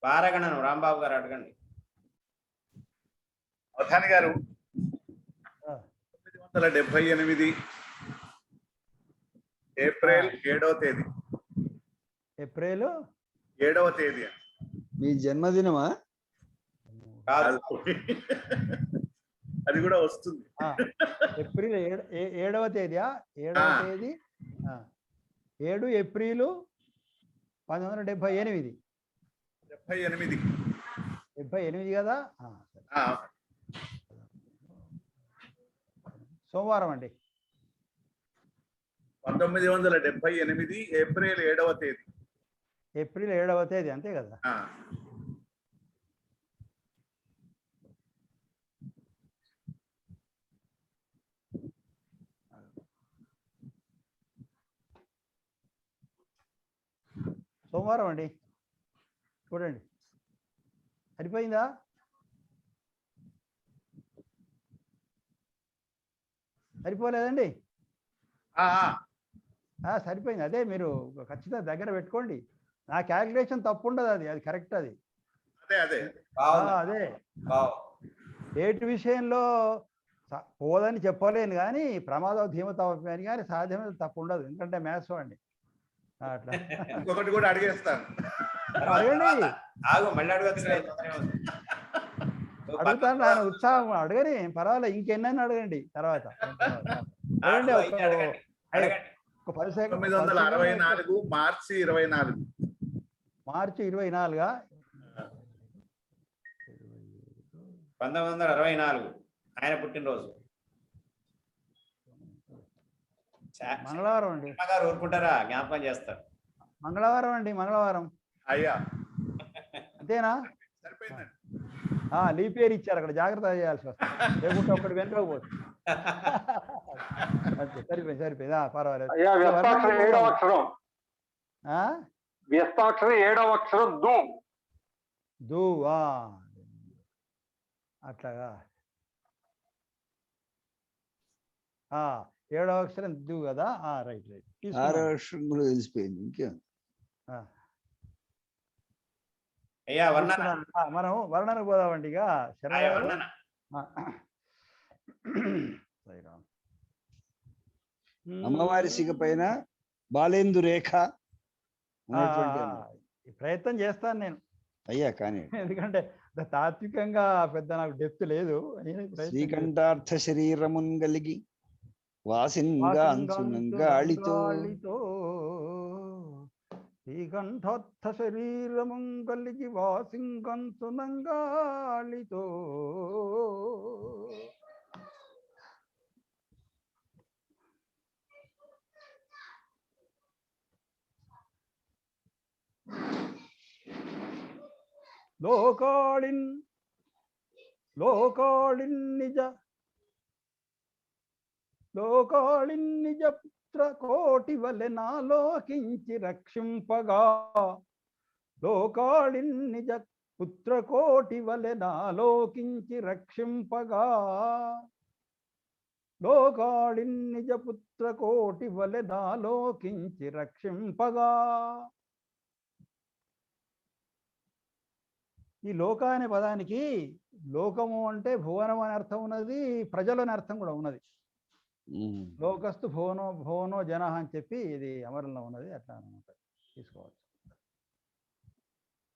వారగణనం రాంబాబు గారు అడగండి. అవధాని గారు 1978 ఏప్రిల్ 7వ తేదీ. ఏప్రిల్ 7వ తేదీ. మీ జన్మదినమా? కాదు, అది కూడా వస్తుంది. ఏప్రిల్ 7వ తేదీయా? 7వ తేదీ 7 ఏప్రిల్ 1978. 78 కదా? సోమవారం అండి. 1978 ఏప్రిల్ 7వ తేదీ. ఏప్రిల్ 7వ తేదీ అంతే కదా? సోమవారం అండి. చూడండి, సరిపోయిందా? సరిపోలేదండి? సరిపోయింది. అదే మీరు ఖచ్చితంగా దగ్గర పెట్టుకోండి. నా క్యాలిక్యులేషన్ తప్పు ఉండదు, అది కరెక్ట్. అది అదే డేట్ విషయంలో పోదని చెప్పలేను, కానీ ప్రమాదం ధీమత అని కానీ సాధ్యమైన తప్పు ఉండదు, ఎందుకంటే మ్యాథ్స్ అండి. అట్లా ఇంకొకటి కూడా అడిగేస్తాను. అడగండి, అడుగుతాను. ఆయన ఉత్సాహం అడగని పర్వాలేదు, ఇంకెన్నైనా అడగండి తర్వాత. అడగండి. ఒక 10 సెకండ్. 1964 మార్చి 24. మార్చి 24. 1964 ఆయన పుట్టినరోజు. మంగళవారం అండి. గారు ఊరుకుంటారా? జ్ఞాపకం చేస్తారు. మంగళవారం అండి, మంగళవారం. అయ్యా అంతేనా? లీప్ ఇయర్ ఇచ్చారు, అక్కడ జాగ్రత్త చేయాల్సి వస్తుంది, లేకుంటే ఒకటి వెనుక పోతుంది. అంతే, సరిపోయింది. పర్వాలేదు. వ్యస్తాక్షరి 7వ అక్షరం దు. దు అట్లాగా. 7వ అక్షరం దు కదా? రైట్. 6వ అక్షరం కూడా తెలిసిపోయింది. ఇంకేం అయ్యా మనం వర్ణనకు పోదామండి. ఇక అమ్మవారి సిగ పైన బాలేందు రేఖ ప్రయత్నం చేస్తాను నేను. అయ్యా కానీ ఎందుకంటే తాత్వికంగా పెద్ద నాకు డెప్త్ లేదు. శ్రీకంఠార్థ శరీరమున్ కలిగి వాసింగా అంచునంగాళితో శ్రీకంఠార్థ శరీరమున్ కలిగి వాసింగంచునంగాళితో లోకాళిన్ నిజ పుత్ర కోటి వలె నాలోకించి రక్షింపగా. లోకాళిన్ నిజ పుత్ర కోటి వలె నాలోకించి రక్షింపగా. లోకాళిన్ నిజ పుత్ర కోటి వలె నాలోకించి రక్షింపగా. ఈ లోక అనే పదానికి లోకము అంటే భువనం అని అర్థం ఉన్నది, ప్రజలు అని అర్థం కూడా ఉన్నది. లోకస్తు భువనో జన అని చెప్పి ఇది అమరంలో ఉన్నది, అట్లా అనమాట, తీసుకోవచ్చు.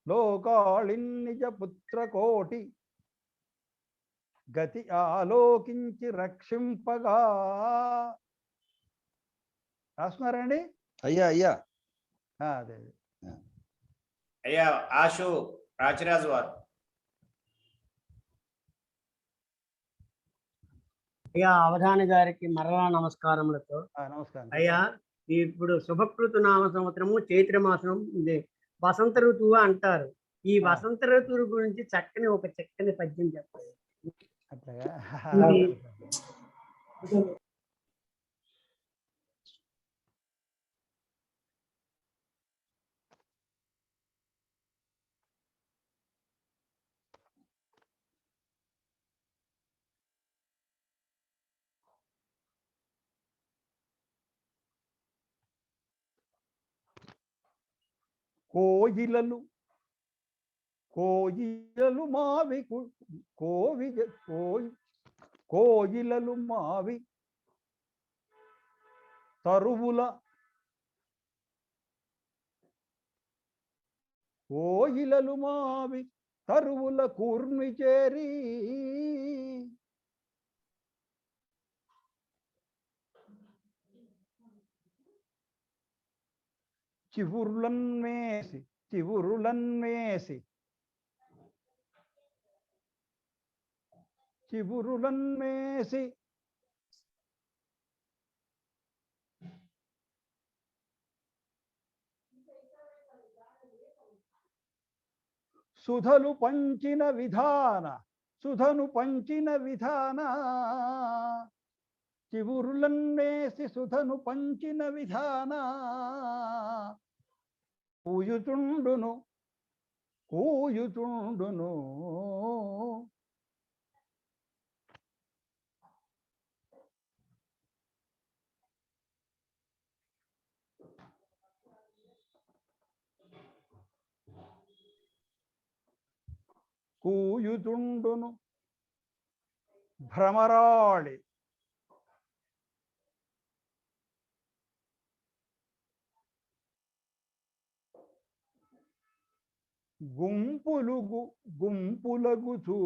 లోకాళిన్ నిజ పుత్ర కోటి గతి ఆలోకించి రక్షింపగా. రాస్తున్నారండి? అయ్యా అదే అయ్యా ఆశు రాజరాజు వారు. అయ్యా అవధాని గారికి మరలా నమస్కారములతో. నమస్కారం అయ్యా, ఇప్పుడు శుభకృతు నామ సంవత్సరము చైత్ర మాసం, వసంత ఋతువు అంటారు. ఈ వసంత ఋతువు గురించి ఒక చక్కని పద్యం చెప్పాలి. అట్లాగా కోయిలలు మావి తరువుల ఓయిలలు మావి తరువుల కూర్మి చేరి చివురులన్మేసి చివురులన్మేసి చివురులన్మేసి సుధలు పంచిన విధాన సుధను పంచిన విధాన చివురులన్నేసి సుధను పంచిన విధాన కూయుచుండును కూయుచుండును కూయుచుండును భ్రమరాళి గుంపులగుచూ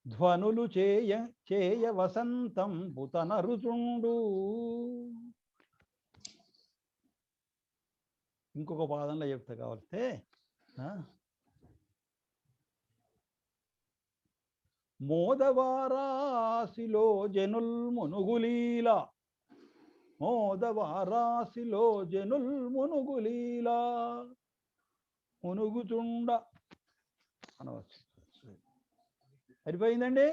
ధ్వనులు చేయ వసంతం బుతనరుచుండు. ఇంకొక పాదంలో చెప్తా కావలిస్తే మోదవారాశిలో జనుల్ మునుగులీల మోదవారాశిలో జనుల్ మునుగులీల మునుగుచుండ అనవచ్చు. సరిపోయిందండి.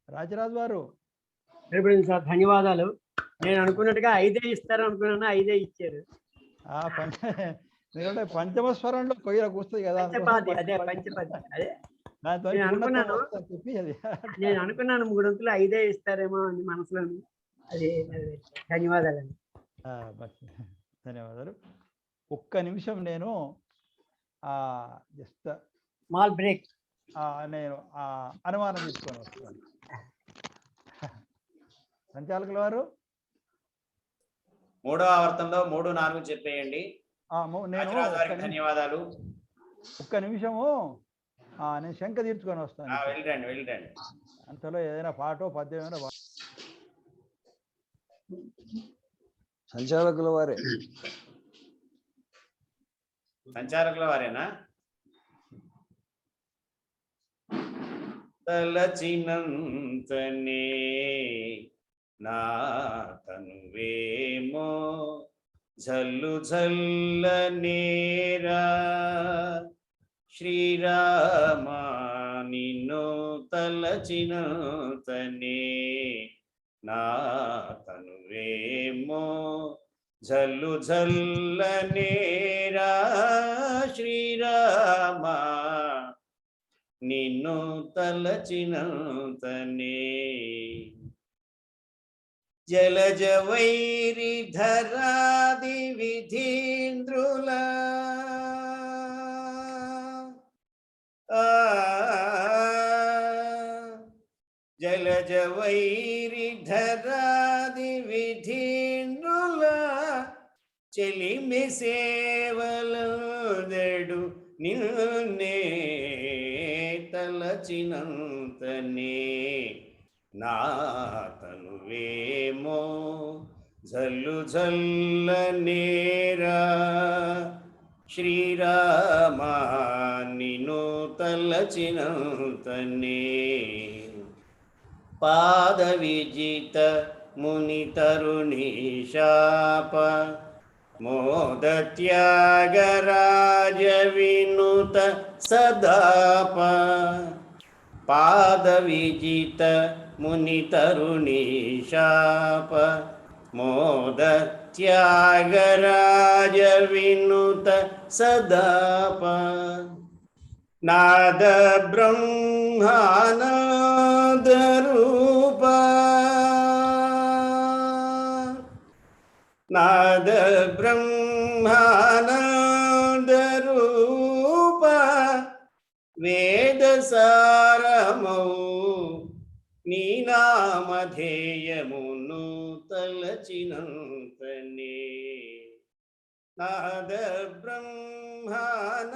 రాజరాజు వారు సరిపోయింది సార్, ధన్యవాదాలు. నేను అనుకున్నట్టుగా 5 ఇస్తారు అనుకున్నాను, 5 ఇచ్చారు. ఎందుకంటే పంచమస్వరంలో కొయ్య కూస్తుంది కదా, పంచపాది అదే పంచపాది అదే నేను అనుకున్నాను 3 అంకులు 5 ఇస్తారేమో అని మనసులో. అది ధన్యవాదాలండి. ధన్యవాదాలు. ఒక్క నిమిషం నేను జస్ట్ స్మాల్ బ్రేక్ నేను అనుమానం తీసుకొని వస్తాను. సంచాలకుల వారు 3వ ఆవర్తనంలో 3, 4 చెప్పేయండి. నేను ధన్యవాదాలు. ఒక్క నిమిషము నేను శంక తీర్చుకొని వస్తాను. వెళ్ళండి. అంతలో ఏదైనా పాటో పద్యమైనా సంచాలకుల వారేనా? తలచినంతనే నా తనువేమో జల్లు జల్లనేరా శ్రీరామ నిన్ను తలచినంతనే నా తనువేమో జల్లు జల్లనేరా శ్రీరామ నిన్ను తలచినంతనే జలజ వైరి ధరాది విధీంద్రుల జలజ వైరి ధరాది విధీంద్రుల చెలిమి సేవలదడు నిన్నే తలచినంతనే నా తనువేమో జల్లు జల్లనేరా శ్రీరామ నిన్ను తలచినంతనే పాద విజిత ముని తరుణి శాప మోద త్యాగరాజ వినుత సదాప పాద విజిత ముని తరుణి శాప మోద త్యాగరాజ వినుత సదాప నాద బ్రహ్మానంద రూప నాద బ్రహ్మానంద రూప వేద సారమౌ నీ నామధేయమును తలచినంతనే నాద బ్రహ్మానంద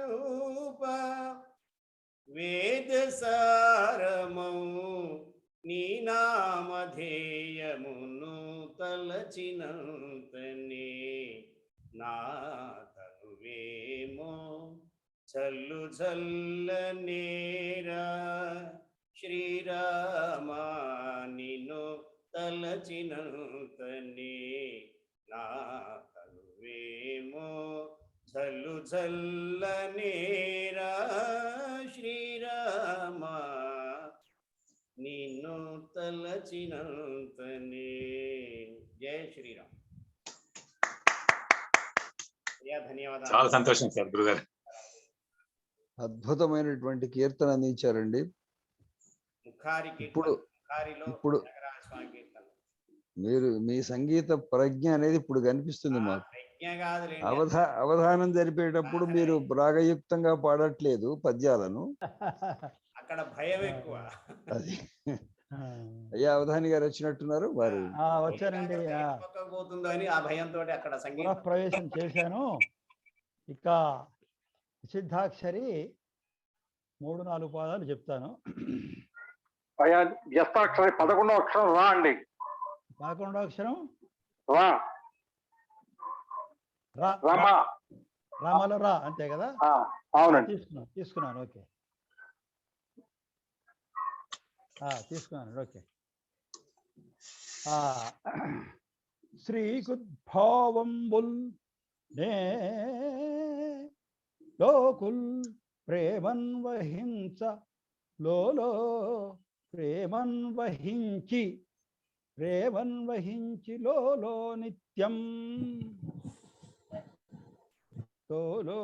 రూప వేద సారమౌ నీ నామధేయమును తలచినంతనే నా తనువేమో చల్లు చల్లనేరా శ్రీరామ నిన్ను తలచినంతనే నా తనువేమో చల్లు చల్లనేరా శ్రీరామ నిన్ను తలచినంతనే. జయ శ్రీరామ్. ధన్యవాదాలు. చాలా సంతోషం సార్ గురుగారు. అద్భుతమైనటువంటి కీర్తన అందించారండి. ఇప్పుడు మీరు మీ సంగీత ప్రజ్ఞ అనేది ఇప్పుడు కనిపిస్తుంది మాకు. అవధానం జరిపేటప్పుడు మీరు రాగయుక్తంగా పాడట్లేదు పద్యాలను. అక్కడ భయం ఎక్కువ. అది అయ్యా అవధాని గారు వచ్చినట్టున్నారు. వారు వచ్చారండి. పోతుందని ఆ భయంతో అక్కడ సంగీత ప్రవేశం చేశాను. ఇక సిద్ధాక్షరి 3-4 పాదాలు చెప్తాను. అయ్యా వ్యస్తాక్షరి 11వ అక్షరం రా అండి. 11వ అక్షరం రా. రామలో రా అంతే కదా? అవునండి. తీసుకున్నాను. ఓకే, తీసుకున్నాను. ఓకే. శ్రీకుద్భావంబుల్ నే లోకుల్ ప్రేమన్ వహించ లోలో ప్రేమన్ వహించి లోలో నిత్యం లోలో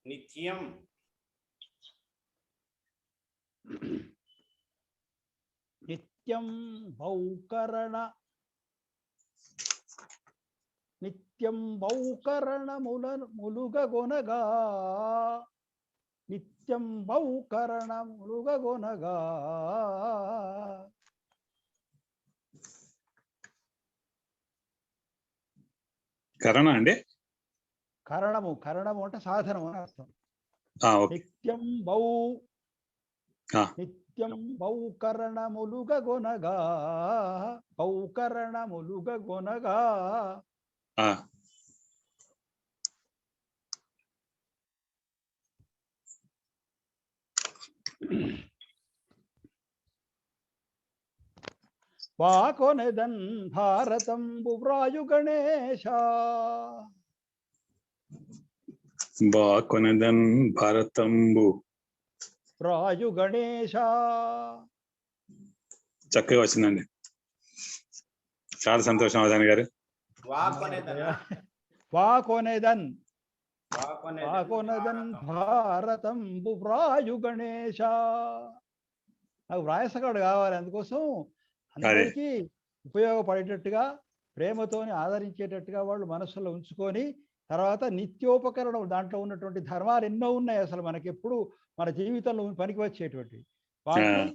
నిత్యం నిత్యం బౌకరణ ములుగగొనగా నిత్యం బౌకరణ ములుగగొనగా కరణ అండి. కరణము అంటే సాధనం అని అర్థం. నిత్యం బౌకరణములుగొనగా వాకొనెదన్ భారతంబు వ్రాయు గణేశ వాకొనెదన్ భారతంబు వ్రాయు గణేశ. చక్కగా వచ్చిందండి. చాలా సంతోషం అవధాని గారు. వాకొనెదన్ వాకొనదన్ భారతంబు వ్రాయు గణేశ. నాకు వ్రాయసగాడు కావాలి, అందుకోసం అందరికీ ఉపయోగపడేటట్టుగా ప్రేమతోని ఆదరించేటట్టుగా వాళ్ళు మనసులో ఉంచుకొని, తర్వాత నిత్యోపకరణం దాంట్లో ఉన్నటువంటి ధర్మాలు ఎన్నో ఉన్నాయి అసలు మనకి ఎప్పుడు మన జీవితంలో పనికి వచ్చేటువంటి వాటిని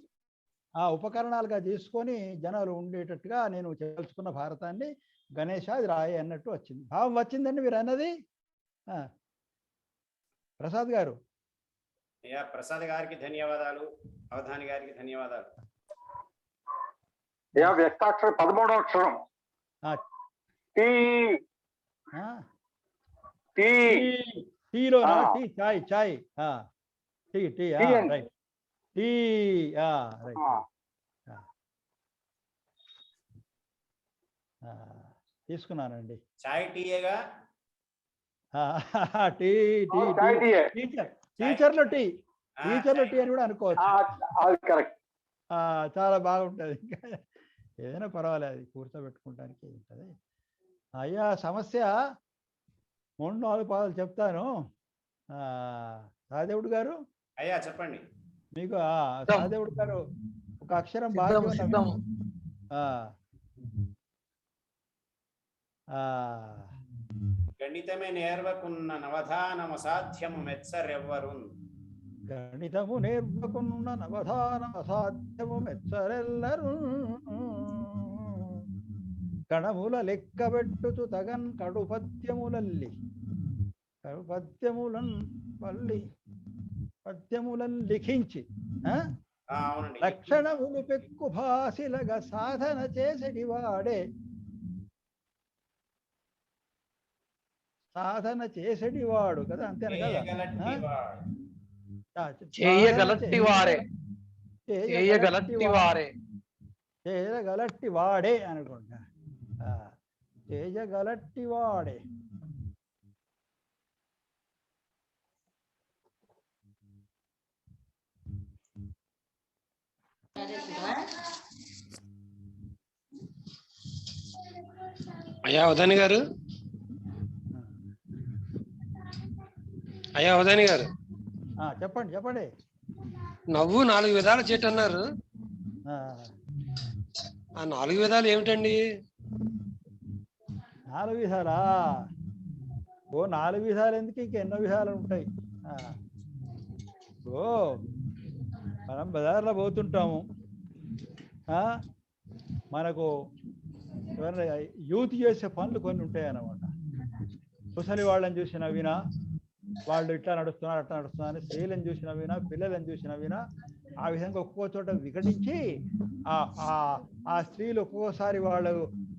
ఆ ఉపకరణాలుగా తీసుకొని జనాలు ఉండేటట్టుగా నేను తెలుసుకున్న భారతాన్ని గణేశాది రాయి అన్నట్టు వచ్చింది. భావం వచ్చిందండి మీరు అన్నది. ప్రసాద్ గారు. అయ్యా ప్రసాద్ గారికి ధన్యవాదాలు, అవధాని గారికి ధన్యవాదాలు. అయ్యా వ్యక్తాక్షరం 13వ అక్షరం టీ. టీ టీలో టీ చాయ్ చాయ్ tea tea right tea right తీసుకున్నానండి. చాయ్ టీయేగా. టీ టీ టీచర్ టీచర్లో టీ టీచర్లో టీ అని కూడా అనుకోవచ్చు. చాలా బాగుంటుంది. ఏదైనా పర్వాలేదు, కూర్చోబెట్టుకోవడానికి ఉంటుంది. అయ్యా సమస్య 3-4 పాదాలు చెప్తాను. సహదేవుడు గారు. అయ్యా చెప్పండి. మీకు సహదేవుడు గారు ఒక అక్షరం బాగా గణితమే నేర్వకున్న నవధానమ సాధ్యము మెచ్చరెవ్వరు. గణితము నేర్వకున్న నవధానమ సాధ్యము మెచ్చరెల్లరు. కణముల లెక్కబెట్టుచు తగన్ కడుపద్యములల్లి పద్యములను లిఖించి లక్షణములు పెక్కు భాషిలగా సాధన చేసెడివాడే. సాధన చేసెడివాడు కదా, అంతేనా కదా? చేయగలట్టి వాడే అనుకుంటా. చేయగలట్టి వాడే. అయ్యా అవధాని గారు. అయ్యా అవధాని గారు చెప్పండి చెప్పండి. నవ్వు 4 విధాల చెట్టు అన్నారు. ఆ 4 విధాలు ఏమిటండి? 4 విధాలా? ఓ 4 విధాలు ఎందుకు, ఇంకెన్నో విధాలు ఉంటాయి. ఓ మనం బజార్లో పోతుంటాము, మనకు ఎవరైనా యూత్ చేసే పనులు కొన్ని ఉంటాయి అన్నమాట. ముసలి వాళ్ళని చూసి నవ్వినా, వాళ్ళు ఇట్లా నడుస్తున్నారు అట్లా నడుస్తున్నారు అని, స్త్రీలను చూసి నవ్వినా, పిల్లలను చూసి నవ్వినా, ఆ విధంగా ఒక్కొక్క చోట వికటించి ఆ స్త్రీలు ఒక్కొక్కసారి వాళ్ళు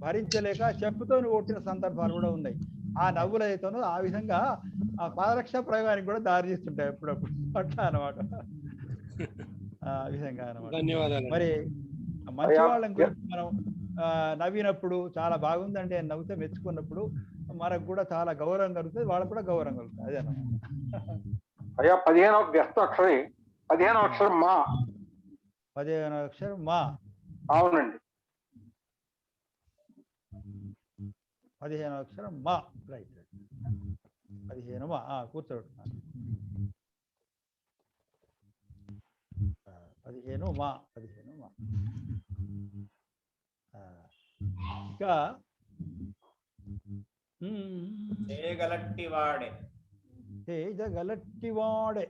భరించలేక చెప్పుతో కొట్టిన సందర్భాలు కూడా ఉన్నాయి. ఆ నవ్వులైతేనో ఆ విధంగా ఆ పాదరక్ష ప్రయోగానికి కూడా దారి తీస్తుంటాయి ఎప్పుడప్పుడు. అట్లా అనమాట. ఆ విధంగా అనమాట. ధన్యవాదాలు. మరి మంచి వాళ్ళని గురించి మనం నవ్వినప్పుడు చాలా బాగుందండి అని నవ్వుతే మెచ్చుకున్నప్పుడు మనకు కూడా చాలా గౌరవం కలుగుతుంది, వాళ్ళకు కూడా గౌరవం కలుగుతుంది. అదే అన్నమాట. అయ్యా 15వ వ్యక్తాక్షరి 15వ అక్షరం మా. 15వ అక్షరం మా. అవునండి. 15వ అక్షరం మా. Right right. 15 మా. కూర్చోబెట్టున్నాను. 15 మా. 15 మా. ఇంకా చేయగలట్టివాడే. చేయగలట్టివాడే.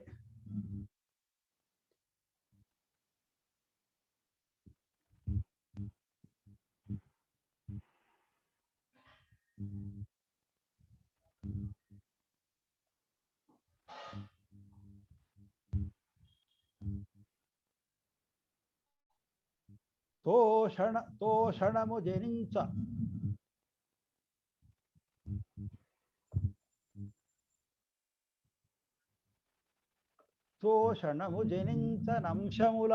తోషణము జనించ. తోషణము జనించనంశముల.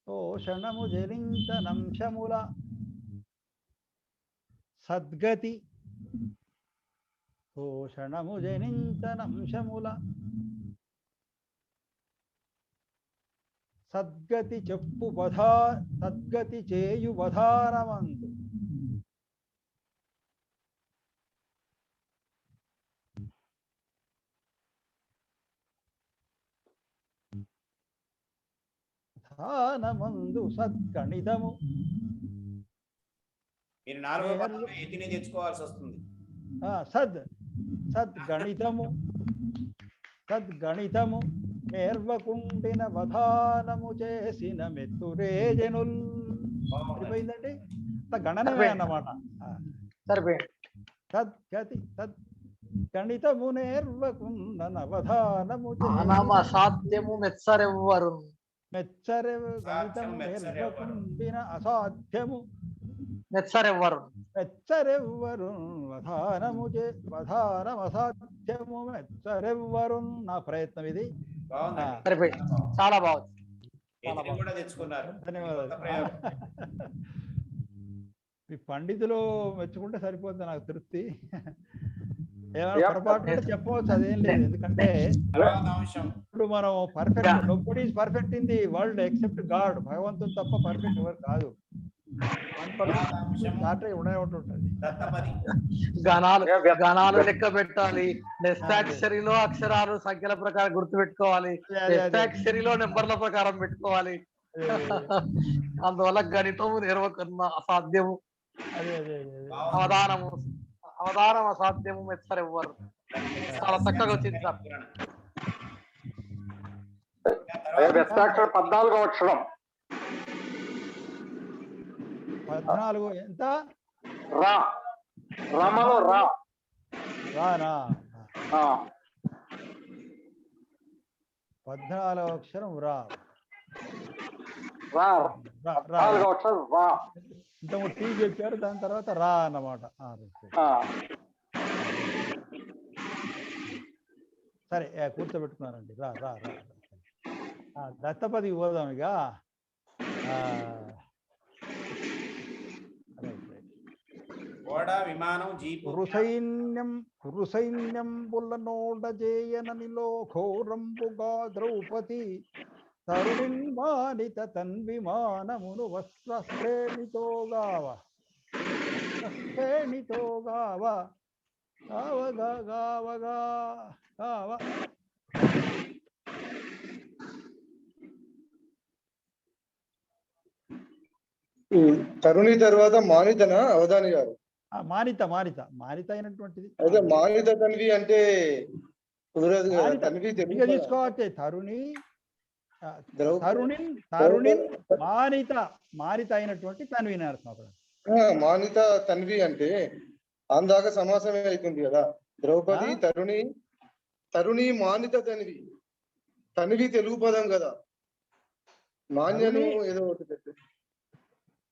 తోషణము జనించనంశముల సద్గతి. తోషణము జనించనంశముల సద్గతి చెప్పు వధా సద్గతి చేయు వధానమందు ధానమందు సద్గణితము మీరు 4వ పదంలో ఎత్తిని తెచ్చుకోవాల్సి వస్తుంది. సద్గణితము నేర్వకుండిన వధానము చేసిన మెత్తురేజనుల్. సరిపోయిందండి, గణనమే అన్నమాట. సరిపోయింది. సద్గతి సద్గణితము నేర్వకుండన వధానము అసాధ్యము మెచ్చరెవ్వరు గణితము నేర్వకుండిన అసాధ్యము మెచ్చరెవ్వరు వధానం అసాధ్యము మెచ్చరెవ్వరు. నా ప్రయత్నం ఇది. సరిపోయింది, చాలా బాగుంది. ఎత్తిని కూడా తెచ్చుకున్నారు. ధన్యవాదాలు. ఈ పండితులు మెచ్చుకుంటే సరిపోతుంది, నాకు తృప్తి. ఏమైనా పొరపాటు ఉంటే చెప్పవచ్చు, అదేం లేదు. ఎందుకంటే ఇప్పుడు మనం perfect, nobody is perfect in the world except God. భగవంతుడు తప్ప పర్ఫెక్ట్ ఎవరు కాదు. గణాలు లెక్క పెట్టాలి, నెస్టాక్షరిలో అక్షరాలు సంఖ్యల ప్రకారం గుర్తు పెట్టుకోవాలి, నెస్టాక్షరిలో నెంబర్ల ప్రకారం పెట్టుకోవాలి. అందువల్ల గణితము నిర్వకున్న అసాధ్యము, అవధానం అసాధ్యము మెచ్చరెవ్వరు. చాలా చక్కగా వచ్చింది సార్. 14వ అక్షరం 14 ఎంత? రా. రమలో రా. రానా? 14వ అక్షరం రా. 14వ అక్షరం రా. ఇంతకు టీ చెప్పారు, దాని తర్వాత రా అన్నమాట. సరే, కూర్చోబెట్టుకున్నారండి. రా రా రా. దత్తపదికి పోదాం ఇక. విమానం, జీపు. కురుసైన్యం బుల్లనోడజేయననిలో ఘోరంబుగా ద్రౌపది తరుణిన్మానిత తన్విమానమును వస్త్రశ్రేణితోగావ గావగా గావగా గావ. తరుణి తర్వాత మానితనా అవధాని గారు? మానిత అయినటువంటిది. అదే మానిత తన్వి అంటే కుదరదు కదా. తన్వి తెలుగు తీసుకోవచ్చు. తరుణి మానిత అయినటువంటి తన్వి అర్థం. మానిత తన్వి అంటే అందాక సమాసమే అవుతుంది కదా. ద్రౌపది తరుణి మానిత తన్వి తెలుగు పదం కదా. మాన్యను ఏదో ఒకటి పెట్టు.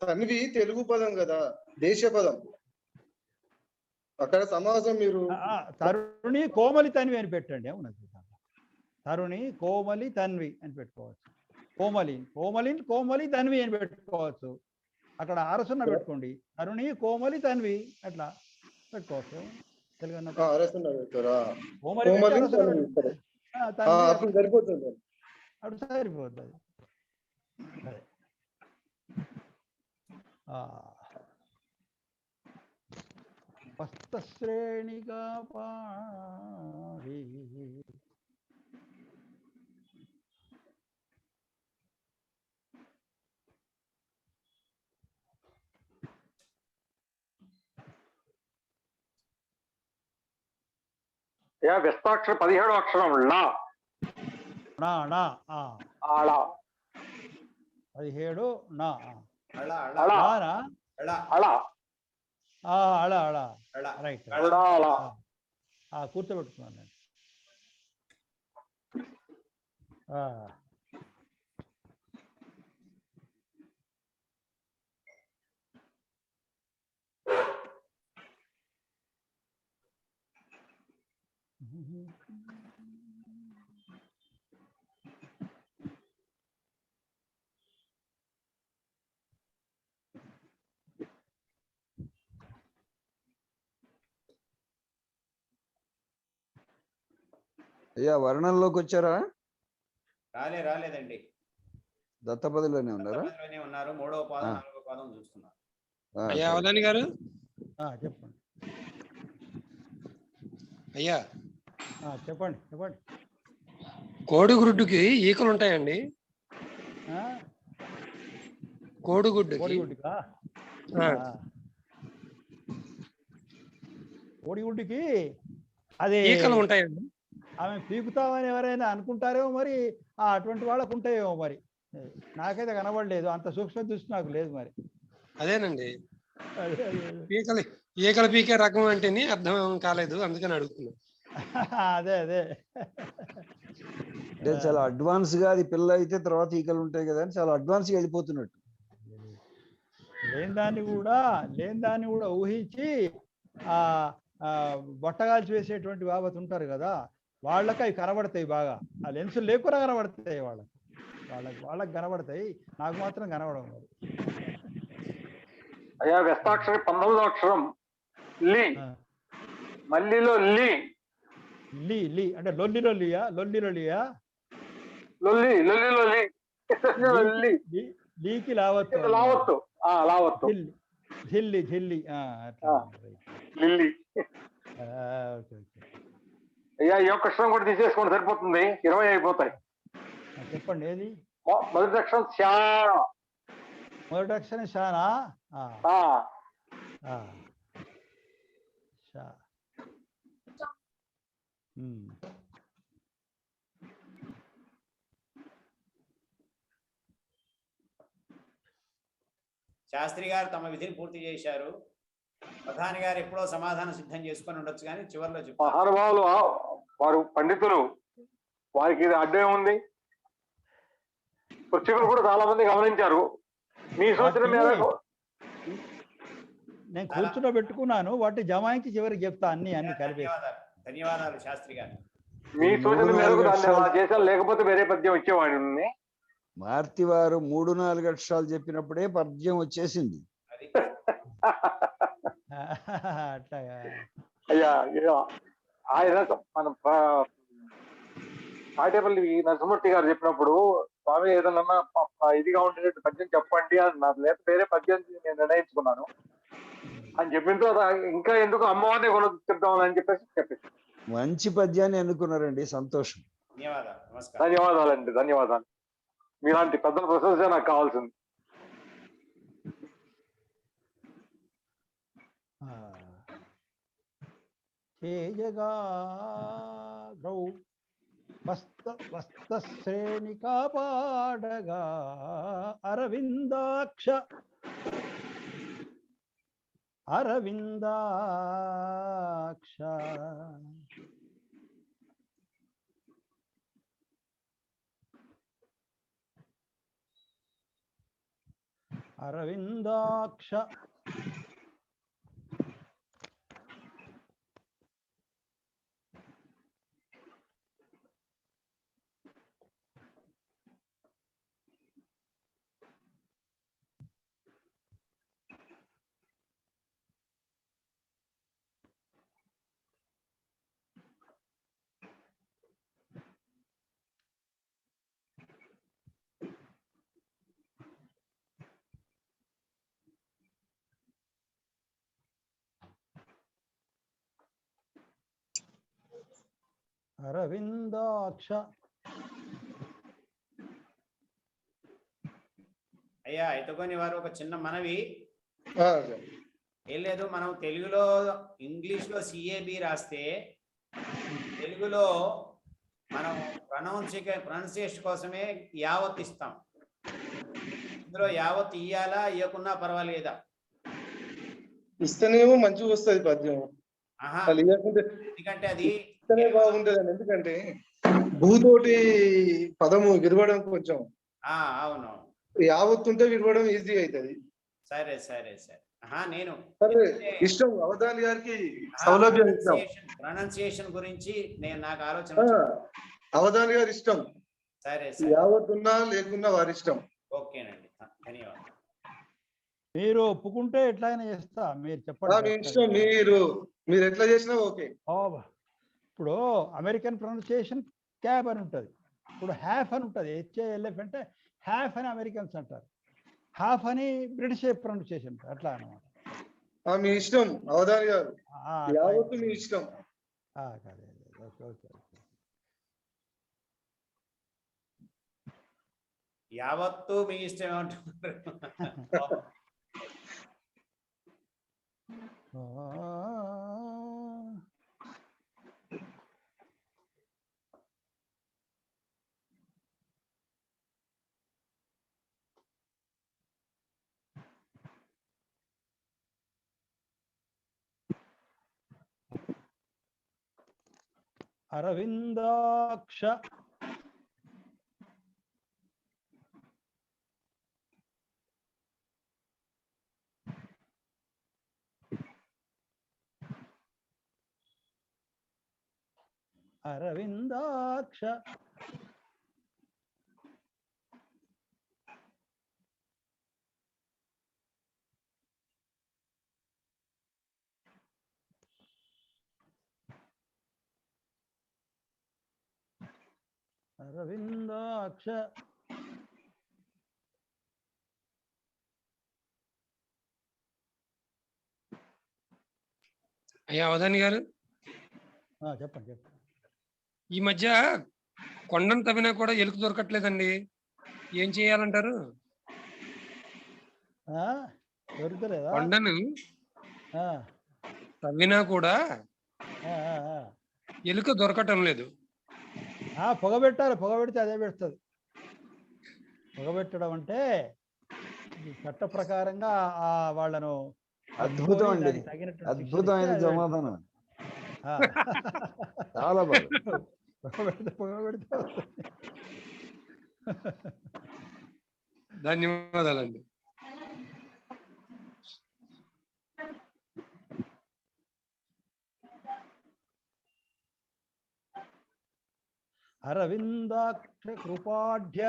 తన్వి తెలుగు పదం కదా, దేశ పదం. అక్కడ సమాసం మీరు తరుణి కోమలి తన్వి అని పెట్టండి. అవును, తరుణి కోమలి తన్వి అని పెట్టుకోవచ్చు. కోమలి తన్వి అని పెట్టుకోవచ్చు. అక్కడ అరసున్న పెట్టుకోండి. తరుణి కోమలి తన్వి అట్లా పెట్టుకోవచ్చు. సరిపోతుంది. అప్పుడు సరిపోతుంది. హస్తశ్రేణిగా పాడి వ్యస్తాక్షరం 17వ అక్షరం లా. 17 నా. రైట్, కూర్చోబెట్టుకున్నాను. అయ్యా వర్ణంలోకి వచ్చారా? రాలేదండి. దత్తపదిలోనే ఉన్నారా? దత్తపదిలోనే ఉన్నారు. 3వ పాదం 4వ పాదం చూస్తున్నారు. అయ్యా అవధాని గారు చెప్పండి. అయ్యా చెప్పండి చెప్పండి. కోడిగుడ్డుకి ఈకలు ఉంటాయండి? కోడిగుడ్డుకా? కోడిగుడ్డుకి అది ఈకలు ఉంటాయండి. ఆమె పీకుతామని ఎవరైనా అనుకుంటారేమో మరి, అటువంటి వాళ్ళకు ఉంటాయేమో మరి. నాకైతే కనబడలేదు, అంత సూక్ష్మ దృష్టి నాకు లేదు మరి. అదేనండి, ఈకలు పీకే రకం అంటేనే అర్థం కాలేదు, అందుకని అడుగుతున్నా. అదే అదే అంటే చాలా అడ్వాన్స్ గా అది పిల్ల అయితే తర్వాత ఈకలు ఉంటాయి కదా అని చాలా అడ్వాన్స్ గా వెళ్ళిపోతున్నట్టు. లేని దాన్ని కూడా ఊహించి బొట్టగాల్చి వేసేటువంటి బాబత్ ఉంటారు కదా, వాళ్ళకి అవి కనబడతాయి బాగా. ఆ లెన్సులు లేకుండా కనబడతాయి వాళ్ళకి కనబడతాయి, నాకు మాత్రం కనబడవు మరి. అయ్యా వ్యస్తాక్షరి 19వ అక్షరం లీ, మల్లిలో లీ. లీ లీ అంటే లొల్లిలో లియా? లొల్లి లీకి లావత్తు. ఝిల్లి లిల్లీ. అయ్యా ఈ ఒక్క అక్షరం కూడా తీసేసుకోండి, సరిపోతుంది. 20 అయిపోతాయి. చెప్పండి ఏది? మొదటి అక్షరం శా. మొదటి అక్షరం షానా? షా. శాస్త్రి గారు తమ విధిని పూర్తి చేశారు. ప్రధాని గారు ఎప్పుడో సమాధానం సిద్ధం చేసుకొని ఉండొచ్చు, కానీ చివరిలో చెప్పారు. మహానుభావులు వారు పండితులు, వారికి ఇది అడ్డం ఉంది. పృథ్వీకులు కూడా చాలా మంది గమనించారు. మీ సూచన మేరకు నేను కూర్చుండబెట్టుకున్నాను, వాటి జమాయించి చివరికి చెప్తా అన్ని కలిపి. ధన్యవాదాలు శాస్త్రి గారు. మీ సూచన మేరకు దాన్ని అలా చేశాను, లేకపోతే వేరే పద్యం వచ్చేవాడిని. మార్తి వారు 3-4 అక్షరాలు చెప్పినప్పుడే పద్యం వచ్చేసింది. అయ్యా ఆయన మన తాటేపల్లి నరసింహమూర్తి గారు చెప్పినప్పుడు, స్వామి ఏదన్నా ఇదిగా ఉండేటట్టు పద్యం చెప్పండి అన్నారు. లేదా వేరే పద్యం నేను నిర్ణయించుకున్నాను అని చెప్పిన తర్వాత ఇంకా ఎందుకు అమ్మవారిని కొనుక్కుందామని అని చెప్పేసి మంచి పద్యాన్ని ఎన్నుకున్నారండి, సంతోషం. ధన్యవాదాలండి, ధన్యవాదాలు. మీలాంటి పెద్దల ప్రశంస నాకు కావాల్సింది. వస్త్రశ్రేణి కాపాడగా అరవిందాక్ష అరవిందాక్ష అరవిందాక్ష. అయ్యా ఎత్తుకొని వారు ఒక చిన్న మనవి. ఏం లేదు, మనం తెలుగులో ఇంగ్లీష్లో CAB రాస్తే తెలుగులో మనం ప్రొనౌన్సియేషన్ కోసమే యావత్ ఇస్తాం. ఇందులో యావత్ ఇయ్యాలా ఇయ్యకున్నా పర్వాలేదా? ఇస్తేనేమో మంచిగా వస్తుంది పద్యం, ఎందుకంటే అది బాగుంటది. ఎందుకంటే భూతోటి పదము విరవడం కొంచెం అవును, యావత్తుంటే విరవడం ఈజీ అవుతుంది. సరే సరే సరే. నేను ఇష్టం అవధాని గారికి సౌలభ్యం ఇష్టం, ప్రొనౌన్సియేషన్ గురించి నాకు ఆలోచన. అవధాని గారి ఇష్టం, సరే యావత్తున్నా లేకున్నా వారి ఇష్టం. ఓకేనండి, ధన్యవాదాలు. మీరు ఒప్పుకుంటే ఎట్లయినా చేస్తా, మీరు చెప్పండి. ఇష్టం, మీరు ఎట్లా చేసినా ఓకే. ఇప్పుడు అమెరికన్ ప్రొనౌన్సియేషన్ క్యాబ్ అని ఉంటుంది, ఇప్పుడు హ్యాఫ్ అని ఉంటుంది. HALF అంటే హ్యాఫ్ అని అమెరికన్స్ అంటారు, హాఫ్ అని బ్రిటిష్ ప్రొనౌన్సియేషన్ అట్లా అనమాట. మీ ఇష్టం అవధాని గారు, అట్లా యావత్తు మీ ఇష్టం. కాదు. Okay okay. యావత్తు మీ ఇష్టం ఏమంటున్నారు. అరవిందాక్ష అరవిందాక్ష అరవిందాక్ష అయ్యా అవధాని గారు, చెప్పండి. ఈ మధ్య కొండను తవ్వినా కూడా ఎలుక దొరకట్లేదండి, ఏం చేయాలంటారు? దొరుకుతలేదా? కొండను తవ్వినా కూడా ఎలుక దొరకటం లేదు. పొగ పెట్టాలి, పొగ పెడితే అదే పెడుతుంది. పొగ పెట్టడం అంటే చట్ట ప్రకారంగా వాళ్ళను అద్భుతం అండి, అద్భుతమైన సమాధానం, చాలా బాగా. పొగ పెడితే ధన్యవాదాలండి. అరవిందాక్ష కృపాఢ్య